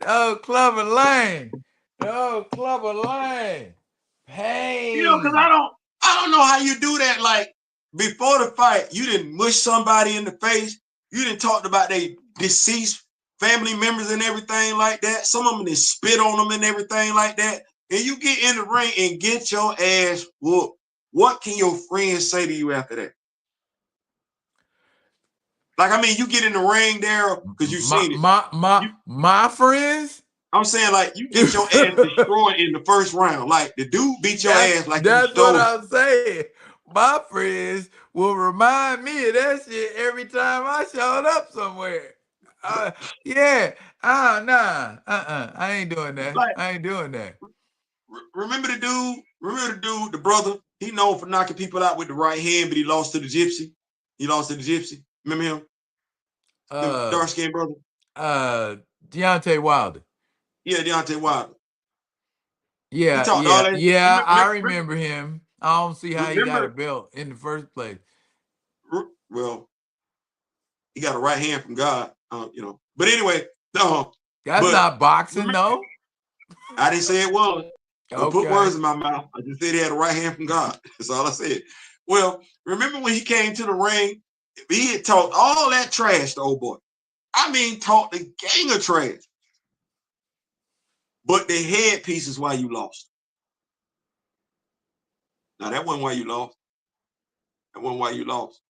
Oh, Clover Lane. Oh, Clover Lane. Because Pain. I don't know how you do that. Like before the fight, you didn't mush somebody in the face. You didn't talk about their deceased family members and everything like that. Some of them didn't spit on them and everything like that. And you get in the ring and get your ass whooped. What can your friends say to you after that? Like, I mean, you get in the ring there because you've seen it. My friends. I'm saying, like, you get your ass destroyed in the first round. Like, the dude beat your ass like you That's what stole. I'm saying. My friends will remind me of that shit every time I showed up somewhere. Yeah. I ain't doing that. Like, I ain't doing that. remember the dude? Remember the dude, the brother? He known for knocking people out with the right hand, but he lost to the gypsy. He lost to the gypsy. Remember him? The Uh, dark-skinned brother? Deontay Wilder. Yeah, Deontay Wilder. He Yeah, talked all that. I remember him. I don't see how he got a Remember, belt in the first place. well, he got a right hand from God, But anyway, no. That's But not boxing, though. I didn't say it was. Don't put words Okay. in my mouth. I just said he had a right hand from God. That's all I said. Well, remember when he came to the ring? He had talked all that trash to old boy. I mean, talked a gang of trash. But the headpiece is why you lost. Now, that wasn't why you lost. That wasn't why you lost.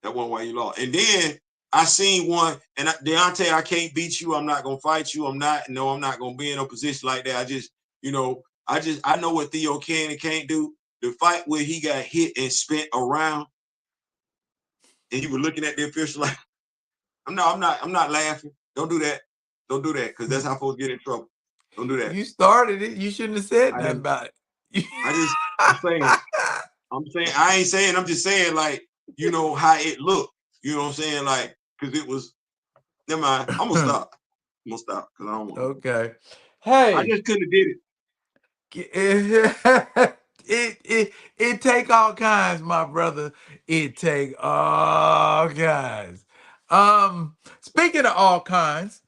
That wasn't why you lost. And then I seen one, and Deontay, I can't beat you. I'm not going to fight you. I'm not going to be in a position like that. I know what Theo can and can't do. The fight where he got hit and spent around, and he was looking at the official like, I'm not laughing. Don't do that. Don't do that, because that's how folks get in trouble. Don't do that. You started it. You shouldn't have said I nothing didn't. about it. I'm saying. I ain't saying. I'm just saying, like, how it looked. You know what I'm saying? Like, because it was. Never mind. I'm gonna stop. I'm gonna stop because I don't want to. Okay. I Hey, just couldn't have did it. it take all kinds, my brother. It take all kinds. Speaking of all kinds,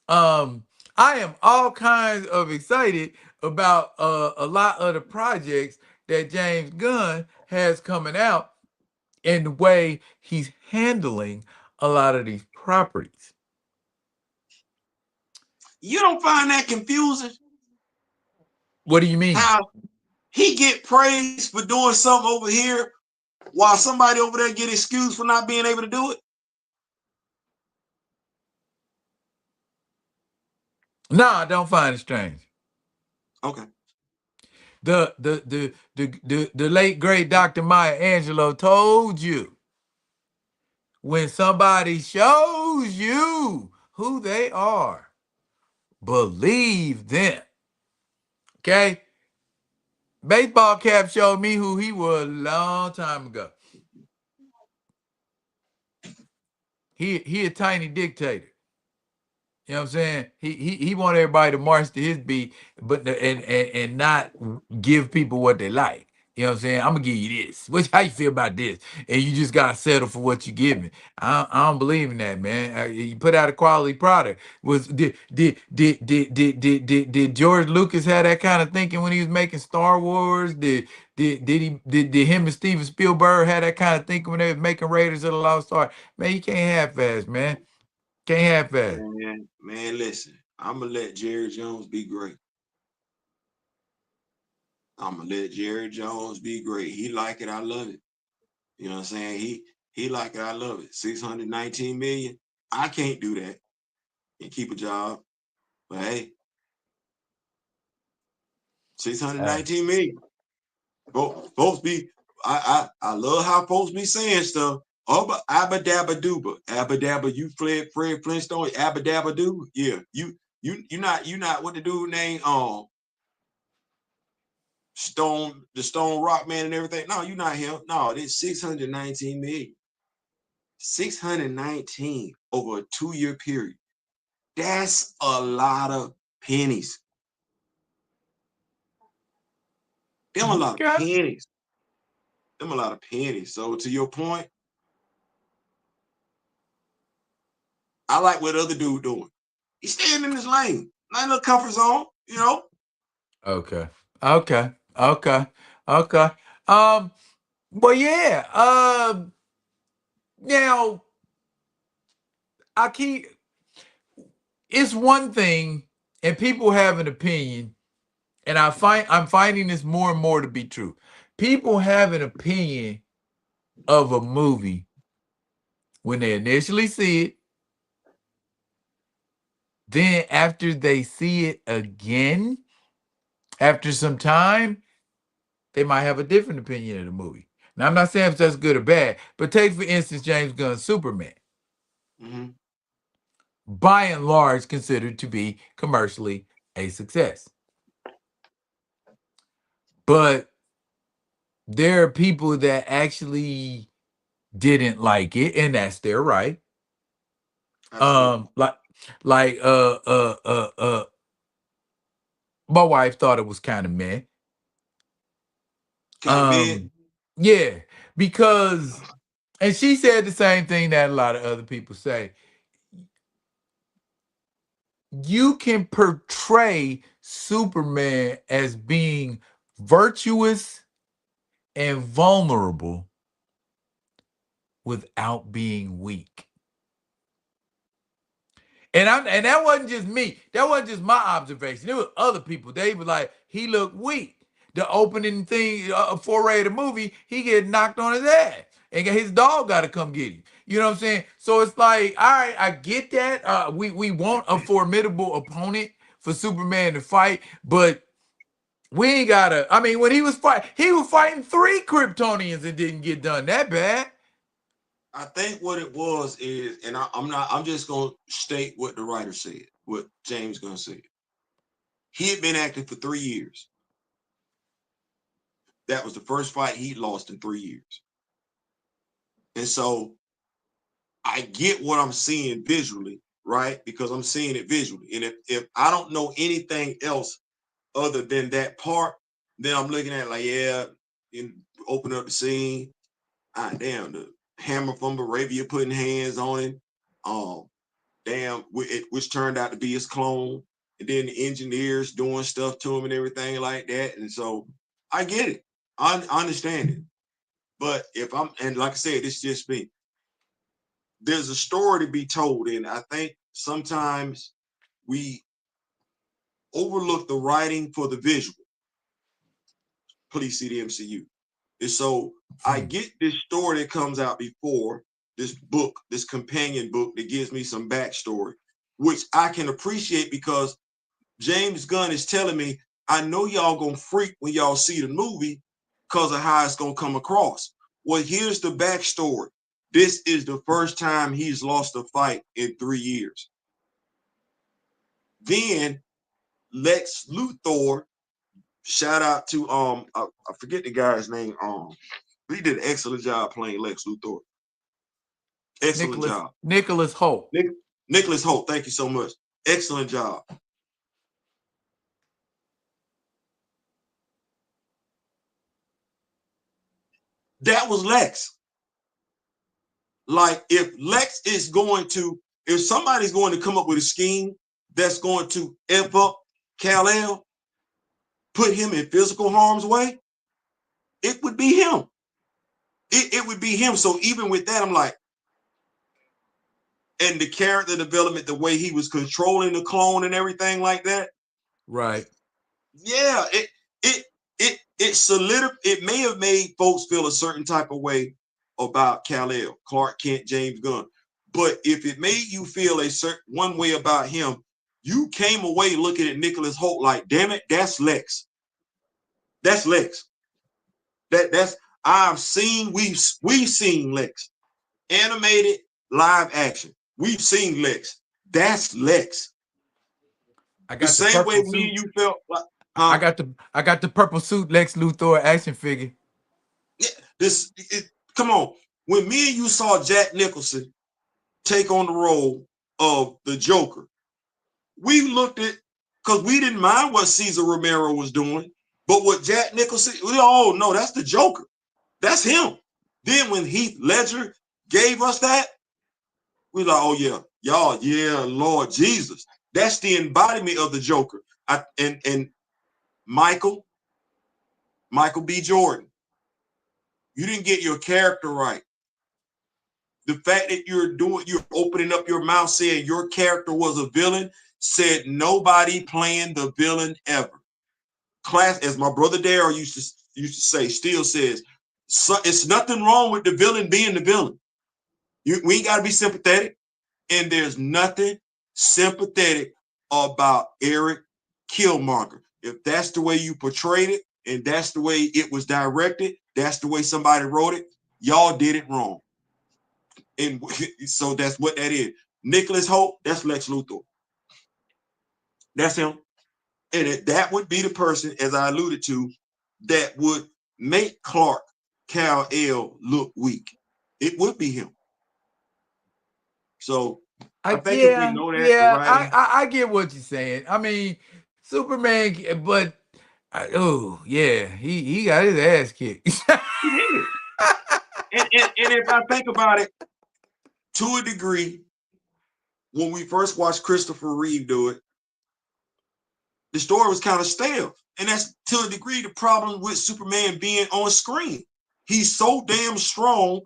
um, I am all kinds of excited about a lot of the projects that James Gunn has coming out and the way he's handling a lot of these properties. You don't find that confusing? What do you mean? How he get praised for doing something over here while somebody over there get excused for not being able to do it? Nah, I don't find it strange. Okay. The late great Dr. Maya Angelou told you when somebody shows you who they are, believe them. Okay? Baseball cap showed me who he was a long time ago. He a tiny dictator. You know what I'm saying? He want everybody to march to his beat, but and not give people what they like. You know what I'm saying? I'm gonna give you this. How you feel about this? And you just gotta settle for what you give me. I don't believe in that, man. You put out a quality product. Was did George Lucas have that kind of thinking when he was making Star Wars? Did him and Steven Spielberg have that kind of thinking when they was making Raiders of the Lost Ark? Man, you can't half-ass, man. Can't half-ass. Man, listen. I'm gonna let Jerry Jones be great. I'm gonna let Jerry Jones be great. He like it, I love it. You know what I'm saying? He like it, I love it. 619 million. I can't do that and keep a job. But hey, 619 million. Folks be I love how folks be saying stuff. Oh, but abba dabba dooba. Abba dabba, you Fred Flintstone, abba dabba doo. Yeah, you not what the dude name the Stone Rock Man and everything. No, you're not him. No, it's 619 million. 619 over a 2-year period. That's a lot of pennies. Them a lot of Okay. pennies. Them a lot of pennies. So to your point, I like what other dude doing. He's staying in his lane, not in the comfort zone. You know. Okay. Okay. Okay. Okay. Um. Well, yeah. Now I keep. It's one thing, and people have an opinion, and I'm finding this more and more to be true. People have an opinion of a movie when they initially see it. Then after they see it again, after some time, they might have a different opinion of the movie. Now, I'm not saying if that's good or bad, but take, for instance, James Gunn's Superman. Mm-hmm. By and large, considered to be commercially a success. But there are people that actually didn't like it, and that's their right. Absolutely. Like, like, my wife thought it was kind of meh. Kind of mid. Um, yeah, because, and she said the same thing that a lot of other people say. You can portray Superman as being virtuous and vulnerable without being weak. And that wasn't just me. That wasn't just my observation. There were other people. They were like, he looked weak. The opening thing, foray of the movie, he get knocked on his ass, and his dog got to come get him. You know what I'm saying? So it's like, all right, I get that. We want a formidable opponent for Superman to fight, but we ain't gotta. I mean, when he was fighting 3 Kryptonians and didn't get done that bad. I think what it was is, and I'm not. I'm just gonna state what the writer said. What James Gunn said. He had been acting for 3 years. That was the first fight he lost in 3 years. And so I get what I'm seeing visually right? Because I'm seeing it visually. And if I don't know anything else other than that part, then I'm looking at it like, yeah, and open up the scene. Ah, damn, the hammer from Moravia putting hands on him. Um, damn, which turned out to be his clone. And then the engineers doing stuff to him and everything like that. And so I get it. I understand it. But if I'm, and like I said, it's just me. There's a story to be told. And I think sometimes we overlook the writing for the visual. Please see the MCU. And so I get this story that comes out before this book, this companion book that gives me some backstory, which I can appreciate because James Gunn is telling me, I know y'all gonna freak when y'all see the movie because of how it's gonna come across. Well, here's the backstory. This is the first time he's lost a fight in 3 years. Then Lex Luthor, shout out to I forget the guy's name. He did an excellent job playing Lex Luthor. Excellent job. Nicholas Holt. Nicholas Holt, thank you so much. Excellent job. That was Lex. Like if somebody's going to come up with a scheme that's going to amp up Kal-El, put him in physical harm's way, it would be him. It would be him. So even with that, I'm like, and the character development, the way he was controlling the clone and everything like that. Right. Yeah, it may have made folks feel a certain type of way about Kal-El, Clark Kent, James Gunn. But if it made you feel a certain one way about him, you came away looking at Nicholas Holt like, damn it, that's Lex. That's Lex. We've seen Lex. Animated, live action. We've seen Lex. That's Lex. I The got the same way purple me suit. and you felt like, I huh? got the purple suit Lex Luthor action figure. Yeah, come on. When me and you saw Jack Nicholson take on the role of the Joker, we looked at, because we didn't mind what Cesar Romero was doing, but what Jack Nicholson, oh no, that's the Joker. That's him. Then when Heath Ledger gave us that, we like, oh yeah, y'all, yeah, Lord Jesus. That's the embodiment of the Joker. And Michael B. Jordan, you didn't get your character right. The fact that you're opening up your mouth saying your character was a villain, said nobody playing the villain ever. Class, as my brother Darryl used to say, still says, so it's nothing wrong with the villain being the villain. We ain't got to be sympathetic, and there's nothing sympathetic about Eric Killmonger. If that's the way you portrayed it, and that's the way it was directed, that's the way somebody wrote it, y'all did it wrong. And so that's what that is. Nicholas Holt, that's Lex Luthor. That's him. And that would be the person, as I alluded to, that would make Clark Kal-El look weak. It would be him. So I think if we know that, the writing. I get what you're saying. I mean, Superman, but oh yeah, he got his ass kicked. He did. And if I think about it, to a degree, when we first watched Christopher Reeve do it, the story was kind of stale. And that's to a degree the problem with Superman being on screen. He's so damn strong.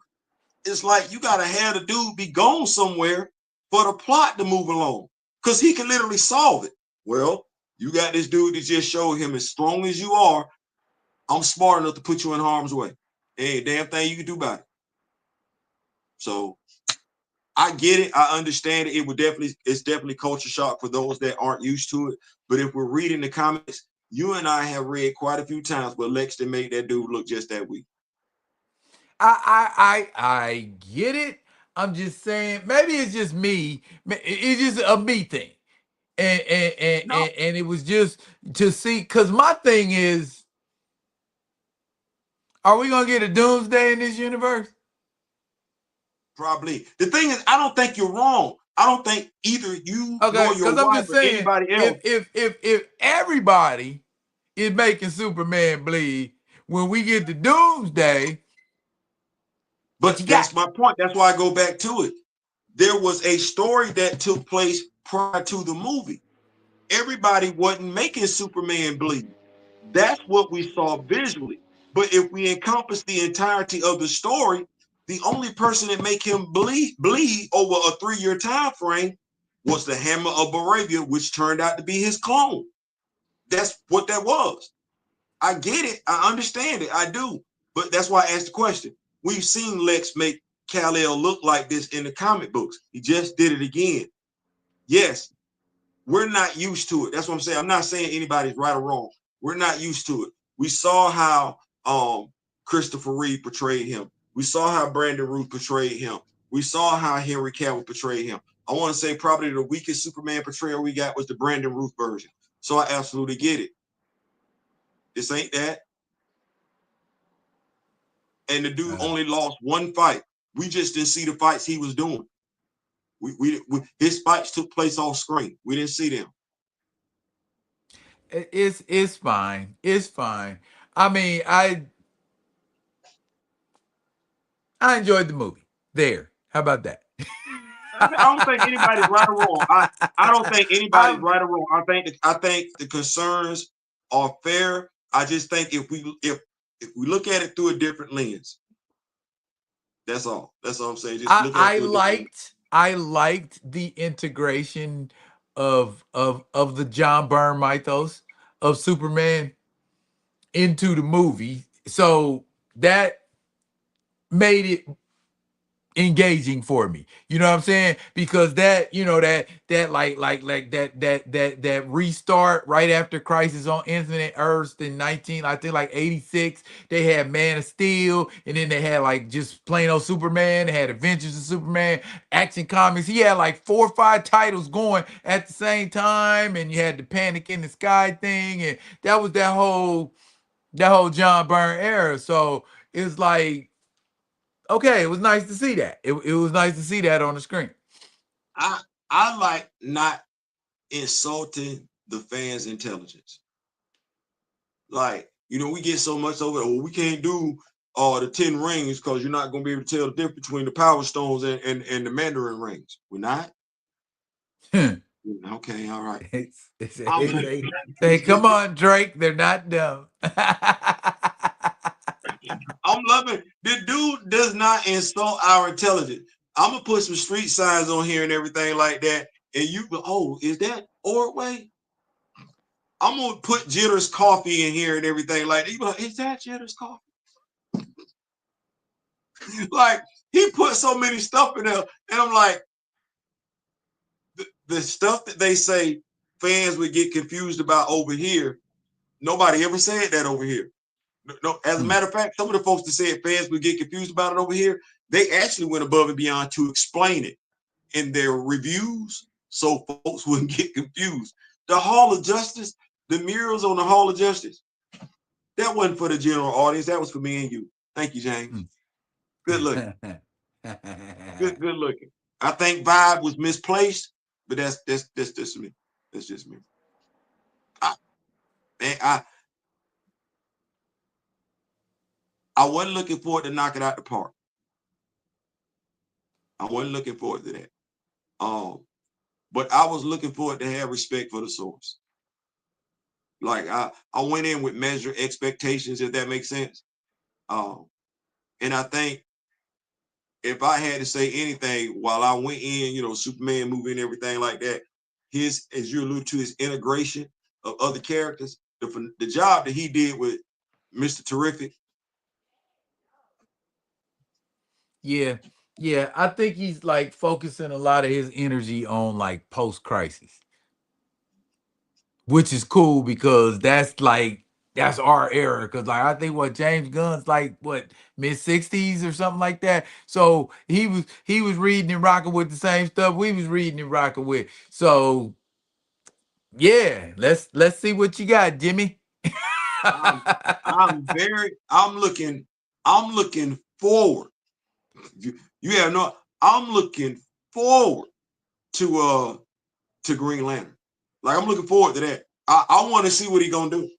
It's like you gotta have the dude be gone somewhere for the plot to move along. Because he can literally solve it. Well, you got this dude that just showed him, as strong as you are, I'm smart enough to put you in harm's way. Ain't a damn thing you can do about it. So I get it. I understand it. It's definitely culture shock for those that aren't used to it. But if we're reading the comics, you and I have read quite a few times where Lex that made that dude look just that weak. I get it. I'm just saying, maybe it's just me. It's just a me thing, No, and it was just to see. Cause my thing is, are we gonna get a doomsday in this universe? probably. The thing is, I don't think you're wrong. I don't think either you Okay, nor your because I'm wife just or saying, anybody else. if everybody is making Superman bleed, when we get to Doomsday, what But you got? that's my point. That's why I go back to it. There was a story that took place prior to the movie. Everybody wasn't making Superman bleed. That's what we saw visually. But if we encompass the entirety of the story, the only person that make him bleed over a 3-year time frame was the Hammer of Moravia, which turned out to be his clone. That's what that was. I get it. I understand it. I do. But that's why I asked the question. We've seen Lex make Kal-El look like this in the comic books. He just did it again. Yes, we're not used to it. That's what I'm saying. I'm not saying anybody's right or wrong. We're not used to it. We saw how Christopher Reeve portrayed him. We saw how Brandon Routh portrayed him. We saw how Henry Cavill portrayed him. I want to say probably the weakest Superman portrayal we got was the Brandon Routh version. So I absolutely get it. This ain't that. And the dude only lost one fight. We just didn't see the fights he was doing. His fights took place off screen. We didn't see them. It's fine. It's fine. I mean, I enjoyed the movie. There. How about that? I don't think anybody's right or wrong. I don't think anybody's I'm right or wrong. I think the concerns are fair. I just think if we look at it through a different lens, that's all. That's all I'm saying. Just look at it through a different lens. I liked the integration of the John Byrne mythos of Superman into the movie. So that made it engaging for me. You know what I'm saying? Because that, that that restart right after Crisis on Infinite Earths in 19, I think like 86, they had Man of Steel, and then they had like just plain old Superman, they had Adventures of Superman, Action Comics. He had like 4 or 5 titles going at the same time, and you had the Panic in the Sky thing, and that was that whole John Byrne era. So it's like, okay, it was nice to see that. It was nice to see that on the screen. I like not insulting the fans' intelligence. Like, we get so much over, well, we can't do the 10 rings because you're not going to be able to tell the difference between the Power Stones and the Mandarin rings. We're not? Okay, all right. Say, come on, Drake. They're not dumb. I'm loving the dude does not insult our intelligence. I'm gonna put some street signs on here and everything like that. And you go, oh, is that Ordway? I'm gonna put Jitter's coffee in here and everything like that. You go, is that Jitter's coffee? Like, he put so many stuff in there, and I'm like, the stuff that they say fans would get confused about over here, nobody ever said that over here. No, as a matter of fact, some of the folks that said fans would get confused about it over here, they actually went above and beyond to explain it in their reviews so folks wouldn't get confused. The Hall of Justice, the murals on the Hall of Justice, that wasn't for the general audience. That was for me and you. Thank you, James. Good looking. Good looking. I think vibe was misplaced, but that's just me. That's just me. I wasn't looking forward to knock it out the park. I wasn't looking forward to that. But I was looking forward to have respect for the source. Like, I went in with measured expectations, if that makes sense. And I think if I had to say anything while I went in, Superman movie and everything like that, as you alluded to, his integration of other characters, the job that he did with Mr. Terrific. Yeah. Yeah. I think he's like focusing a lot of his energy on like post crisis, which is cool because that's our era. Cause like I think what James Gunn's like what mid-60s or something like that. So he was reading and rocking with the same stuff we was reading and rocking with. So yeah, let's see what you got, Jimmy. I'm I'm looking forward. You have no, I'm looking forward to Green Lantern. Like, I'm looking forward to that. I want to see what he's gonna do.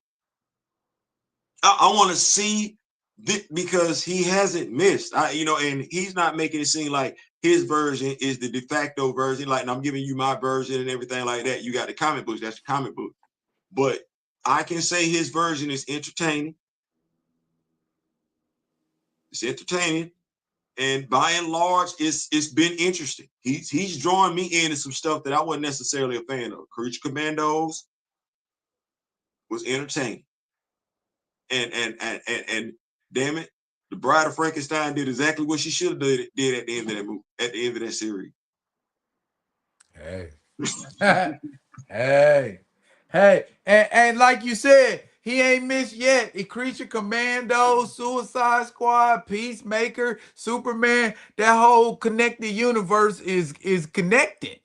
I want to see because he hasn't missed. And he's not making it seem like his version is the de facto version. Like, and I'm giving you my version and everything like that. You got the comic books, that's the comic book. But I can say his version is entertaining. It's entertaining. And by and large, it's been interesting. He's drawing me into some stuff that I wasn't necessarily a fan of. Creature Commandos was entertaining. And damn it, the Bride of Frankenstein did exactly what she should have did at the end of that movie, at the end of that series. Hey. Hey. Hey. And like you said, he ain't missed yet. A Creature Commando, Suicide Squad, Peacemaker, Superman, that whole connected universe is connected.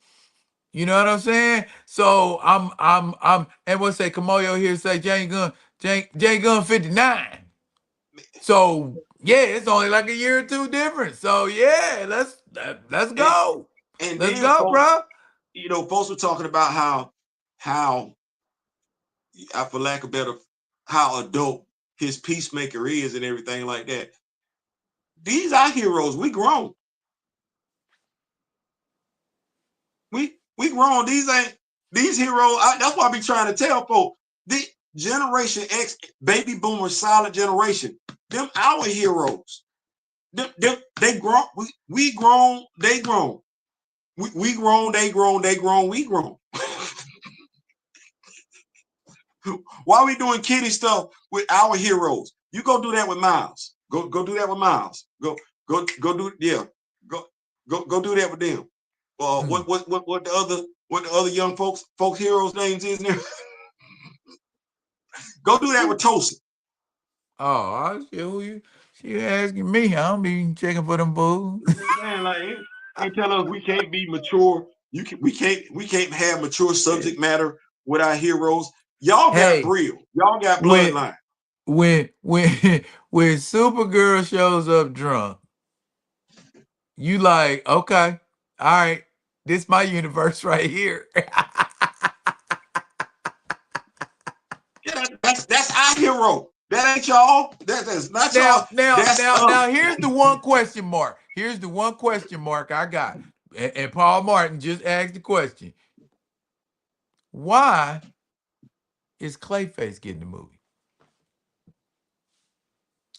You know what I'm saying? So I'm and we'll say Kamoyo here say Jane Gun 59. So yeah, it's only like a year or two difference. So yeah, let's And go. and Let's then go, folks, bro. folks were talking about how for lack of better, how adult his Peacemaker is and everything like that. These are heroes. We grown. We grown. These heroes. That's why I be trying to tell folks. The Generation X, baby boomer, silent generation. Them our heroes. Them they grown. We grown. They grown. We grown. They grown. They grown. We grown. Why we doing kiddie stuff with our heroes? You go do that with Miles. Go do that with Miles. Go do go do that with them. What the other young folks heroes names is there? Go do that with Tosin. Oh, I see who you she asking me. I don't be checking for them fools. You know what I'm saying? Like, ain't tell us we can't be mature. We can't have mature subject matter with our heroes. Y'all got Hey, real. Y'all got when bloodline. when when Supergirl shows up drunk, you like, okay, all right, this my universe right here. Yeah, that's our hero. That ain't y'all. That's not Now, y'all. now, That's now, us. now, here's the one question mark. Here's the one question mark I got. And Paul Martin just asked the question. Why is Clayface getting the movie?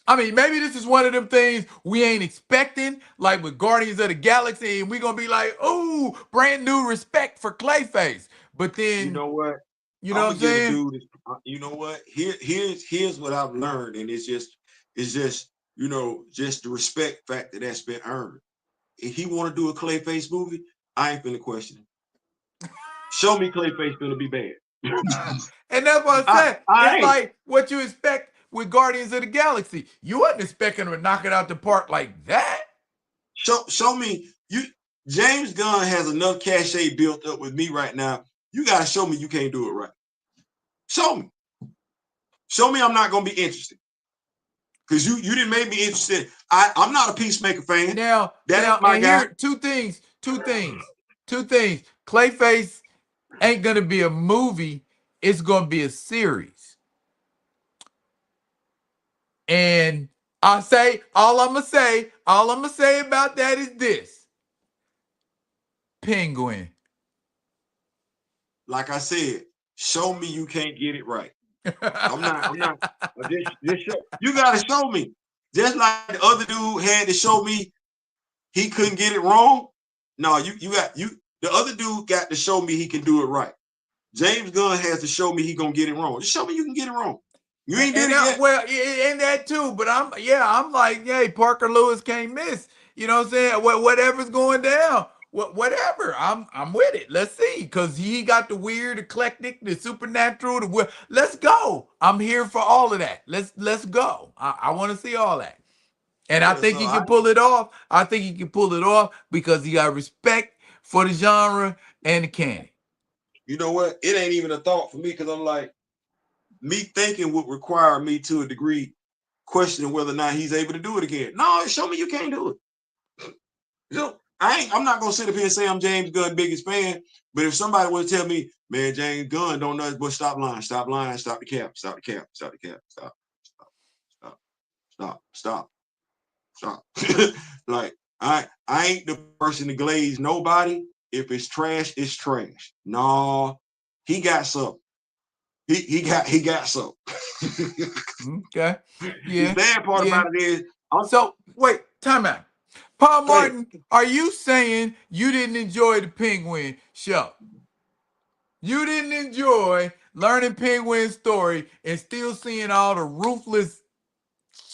I mean, maybe this is one of them things we ain't expecting, like with Guardians of the Galaxy, and we're gonna be like, "Ooh, brand new respect for Clayface." But You then, know what? you know I'm what I'm gonna give a saying? dude. You know what? Here's what I've learned, and it's just just the respect factor that's been earned. If he want to do a Clayface movie, I ain't finna question it. Show me Clayface finna be bad. And that's what I I said. I It's ain't. like what you expect with Guardians of the Galaxy. You wasn't expecting him to knock it out the park like that. Show me you. James Gunn has enough cachet built up with me right now. You gotta show me you can't do it right. Show me. Show me I'm not gonna be interested. Because you didn't make me interested. I'm not a Peacemaker fan. That ain't my And guy. here, two things. Clayface ain't gonna be a movie. It's gonna be a series. And all I'm gonna say about that is this: Penguin. Like I said, show me you can't get it right. I'm not this show. You gotta show me. Just like the other dude had to show me he couldn't get it wrong. No, the other dude got to show me he can do it right. James Gunn has to show me he gonna get it wrong. Just show me you can get it wrong. You ain't did And it that, yet. well, and that too. But I'm like, hey, Parker Lewis can't miss. You know what I'm saying? Whatever's going down, whatever. I'm with it. Let's see, because he got the weird, eclectic, the supernatural. Let's go. I'm here for all of that. Let's go. I want to see all that, and I Yeah, think so he can pull it off. I think he can pull it off because he got respect for the genre and the canon. you know what? It ain't even a thought for me because I'm like, me thinking would require me to a degree questioning whether or not he's able to do it again. No, show me you can't do it. I'm not gonna sit up here and say I'm James Gunn's biggest fan, but if somebody would tell me, man, James Gunn don't know but stop lying, stop lying, stop the cap, stop the cap, stop the cap, stop, stop, stop, stop, stop, stop. Like I ain't the person to glaze nobody. If it's trash, it's trash. No, he got some. He got some. Okay. The Yeah. sad part Yeah. about it is, I'm So wait, time out. Paul hey, Martin, are you saying you didn't enjoy the Penguin show? You didn't enjoy learning Penguin's story and still seeing all the ruthless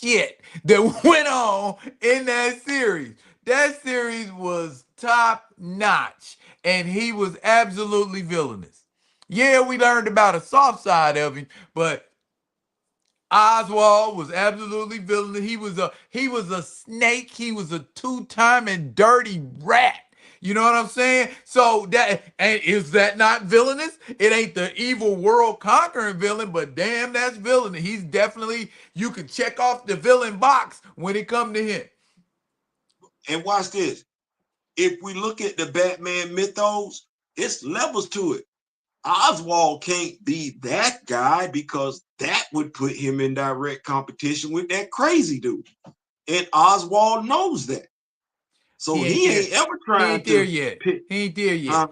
shit that went on in that series. That series was top notch, and he was absolutely villainous. Yeah, we learned about a soft side of him, but Oswald was absolutely villainous. He was a snake. He was a two-time and dirty rat. You know what I'm saying? So that, and is that not villainous? It ain't the evil world conquering villain, but damn, that's villain. He's definitely, you can check off the villain box when it come to him. and watch this. If we look at the Batman mythos, it's levels to it. Oswald can't be that guy because that would put him in direct competition with that crazy dude. And Oswald knows that. So He ain't he there. ain't ever He trying ain't there to yet. pick, He ain't there huh? yet.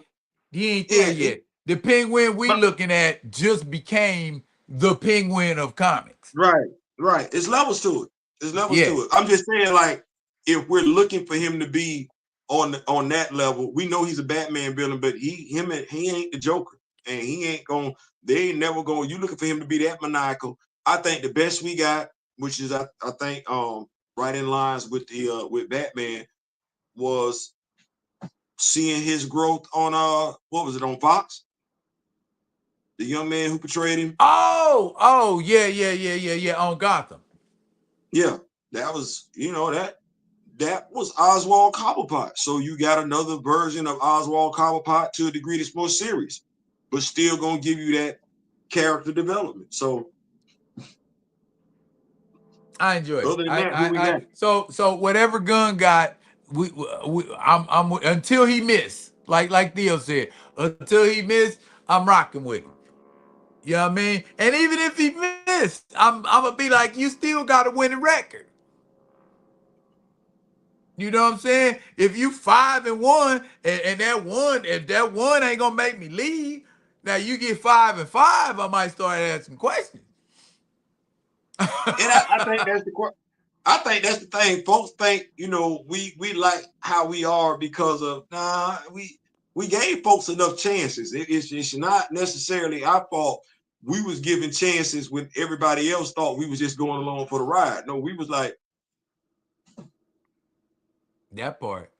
He ain't there Yeah, yet. The penguin we but looking at just became the penguin of comics. right, right. It's levels to it. It's levels Yeah. to it. I'm just saying, like, if we're looking for him to be on that level, we know he's a Batman villain, but he ain't the Joker, and he ain't going. They ain't never going. You looking for him to be that maniacal? I think the best we got, which is I think right in lines with the with Batman, was seeing his growth on what was it on Fox? The young man who portrayed him. Oh, yeah. On Gotham. Yeah, that was that was Oswald Cobblepot. So you got another version of Oswald Cobblepot to a degree that's more serious, but still gonna give you that character development. So I enjoyed it. other than that, who we got? So whatever Gun got, I'm until he missed. Like Theo said, until he missed, I'm rocking with him. You know what I mean? And even if he missed, I'm gonna be like, you still got a winning record. You know what I'm saying? If you 5-1 and that one, if that one ain't gonna make me leave, now you get 5-5, I might start asking questions. And I think that's the I think that's the thing. Folks think we like how we are because of we gave folks enough chances. It's not necessarily our fault. We was giving chances when everybody else thought we was just going along for the ride. No, we was like, That part,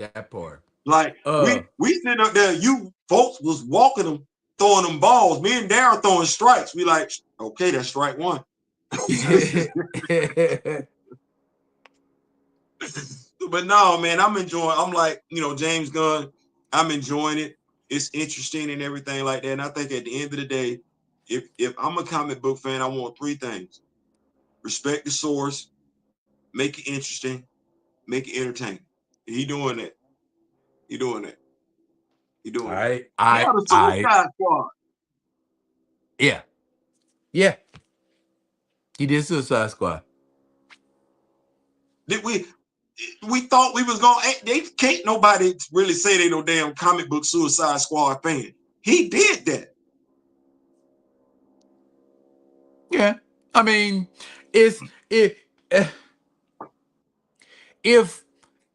that part. Like we sitting up there, you folks was walking them, throwing them balls. Me and Darren throwing strikes. We like, okay, that's strike one. But no, man, I'm enjoying. I'm like, James Gunn. I'm enjoying it. It's interesting and everything like that. And I think at the end of the day, if I'm a comic book fan, I want three things: respect the source, make it interesting, make it entertaining. And he doing that. He doing that. He doing that. I, Now I, the I, Suicide Squad. yeah, yeah. He did Suicide Squad. Did we thought we was gonna they can't nobody really say they no damn comic book Suicide Squad fan. He did that. Yeah, I mean, it's it. eh, If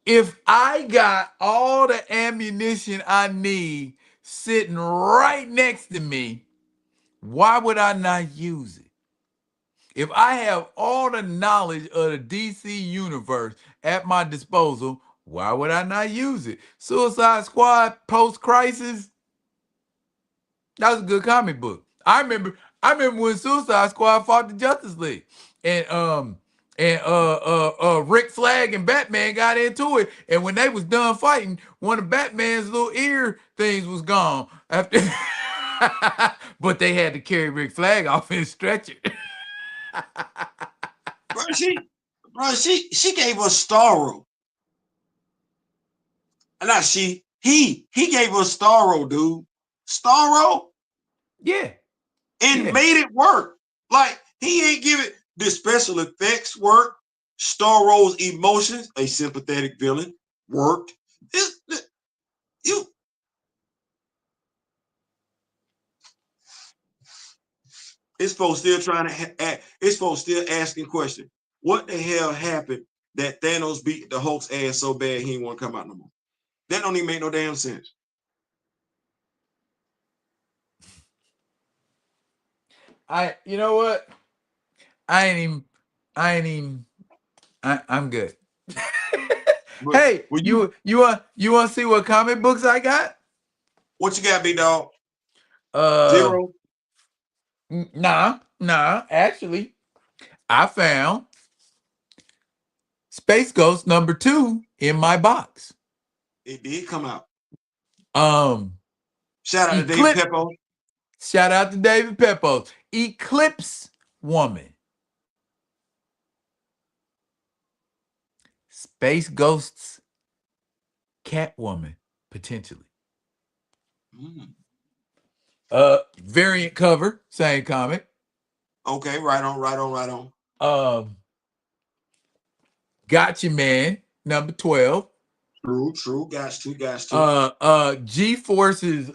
if I got all the ammunition I need sitting right next to me, why would I not use it? If I have all the knowledge of the DC universe at my disposal, why would I not use it? Suicide Squad post crisis, that was a good comic book. I remember when Suicide Squad fought the Justice League. And Rick Flag and Batman got into it. And when they was done fighting, one of Batman's little ear things was gone. After but they had to carry Rick Flag off in a stretcher. Bro, she gave us Starro. Not she. He gave us Starro, dude. Starro, Yeah, and yeah. made it work. Like he ain't give it the special effects work. Starro's emotions, a sympathetic villain, worked. You it's folks still trying to it's folks still asking questions. What the hell happened that Thanos beat the Hulk's ass so bad he didn't want to come out no more? That don't even make no damn sense. You know what? I ain't even, I ain't even, I'm good. But Hey, when you want to see what comic books I got? what you got, big dog? Uh, Zero. nah. Actually, I found Space Ghost #2 in my box. It did come out. Um, Shout out to Dave Eclipse. Peppo. Shout out to David Peppo. Eclipse Woman. Space Ghosts Catwoman, potentially. Mm. Variant cover, same comic. Okay, right on, right on, right on. Um, Gotcha Man, #12. True, true. Got to. G Force's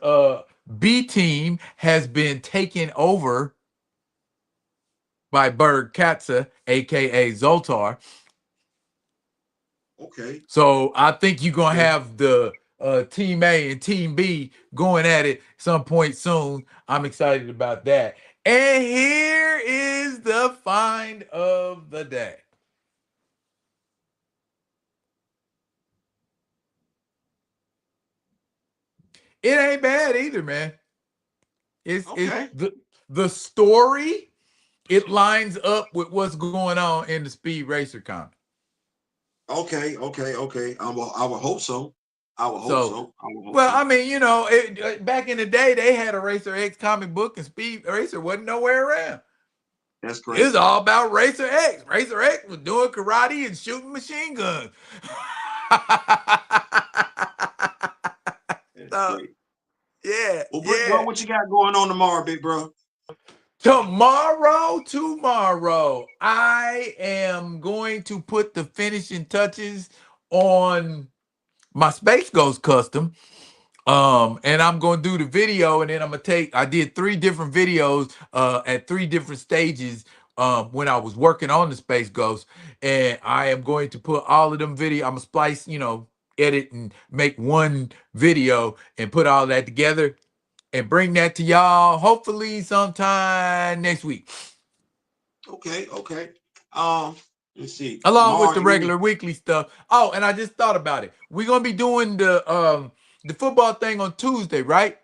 B team has been taken over by Berg Katza, aka Zoltar. Okay, So I think you're gonna okay. have the Team A and Team B going at it some point soon. I'm excited about that. And here is the find of the day. It ain't bad either, man. It's Okay. the story. It lines up with what's going on in the Speed Racer comic. Okay. I would hope so. I would hope So, so. I would hope well, so. I mean, back in the day, they had a Racer X comic book, and Speed Racer wasn't nowhere around. That's It's crazy. all about Racer X. Racer X was doing karate and shooting machine guns. That's So, great. yeah, Well, Brick, bro, yeah. what you got going on tomorrow, big bro? Tomorrow, I am going to put the finishing touches on my Space Ghost custom. And I'm gonna do the video, and then I did 3 different videos at 3 different stages when I was working on the Space Ghost, and I am going to put all of them video. I'm gonna splice, edit and make one video and put all that together and bring that to y'all hopefully sometime next week. Okay. Um, let's see. Along with Tomorrow the is regular weekly stuff. Oh, and I just thought about it. We're gonna be doing the football thing on Tuesday, right?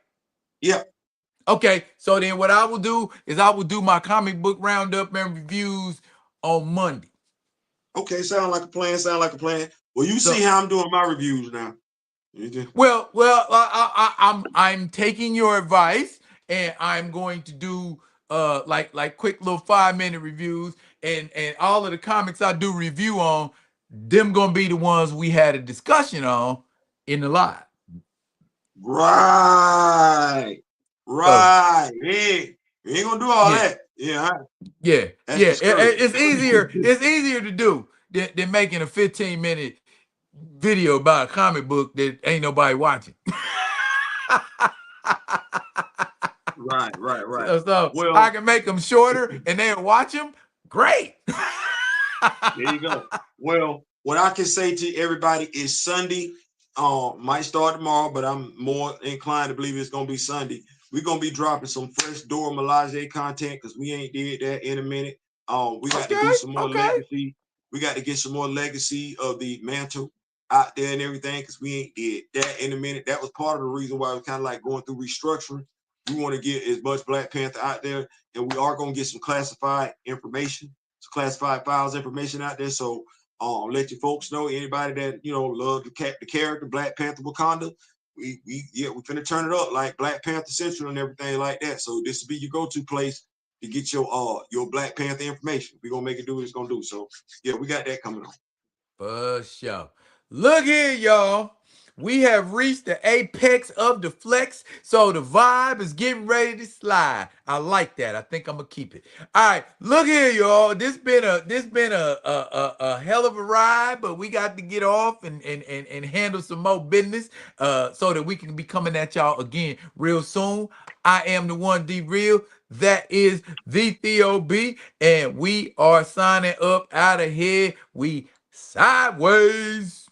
yeah. Okay, so then what I will do is I will do my comic book roundup and reviews on Monday. Okay, sound like a plan. Sound like a plan. Well, you see So, how I'm doing my reviews now. I'm taking your advice, and I'm going to do like quick little 5-minute reviews, and all of the comics I do review on, them gonna be the ones we had a discussion on in the live. Right. So Right. Hey, we ain't gonna do all yeah, that. Yeah, that's yeah. discouraging. It's easier. It's easier to do than making a 15-minute video about a comic book that ain't nobody watching. Right. So I Well, can make them shorter and they'll watch them. Great. there you go. Well, what I can say to everybody is Sunday. Might start tomorrow, but I'm more inclined to believe it's gonna be Sunday. We're gonna be dropping some fresh Dora Milaje content because we ain't did that in a minute. We got to Okay. do some more Okay. legacy. We got to get some more legacy of the mantle out there and everything because we ain't did that in a minute. That was part of the reason why we're kind of like going through restructuring. We want to get as much Black Panther out there, and we are gonna get some classified information, some classified files information out there. So let you folks know, anybody that love the character Black Panther Wakanda, we finna turn it up like Black Panther Central and everything like that. So this will be your go-to place to get your Black Panther information. We're gonna make it do what it's gonna do. So yeah, we got that coming on. For sure. Look here, y'all. We have reached the apex of the flex, so the vibe is getting ready to slide. I like that. I think I'm gonna keep it. All right, look here, y'all. This been a hell of a ride, but we got to get off and handle some more business so that we can be coming at y'all again real soon. I am the one D-Real. That is the Theo B, and we are signing up out of here. We sideways.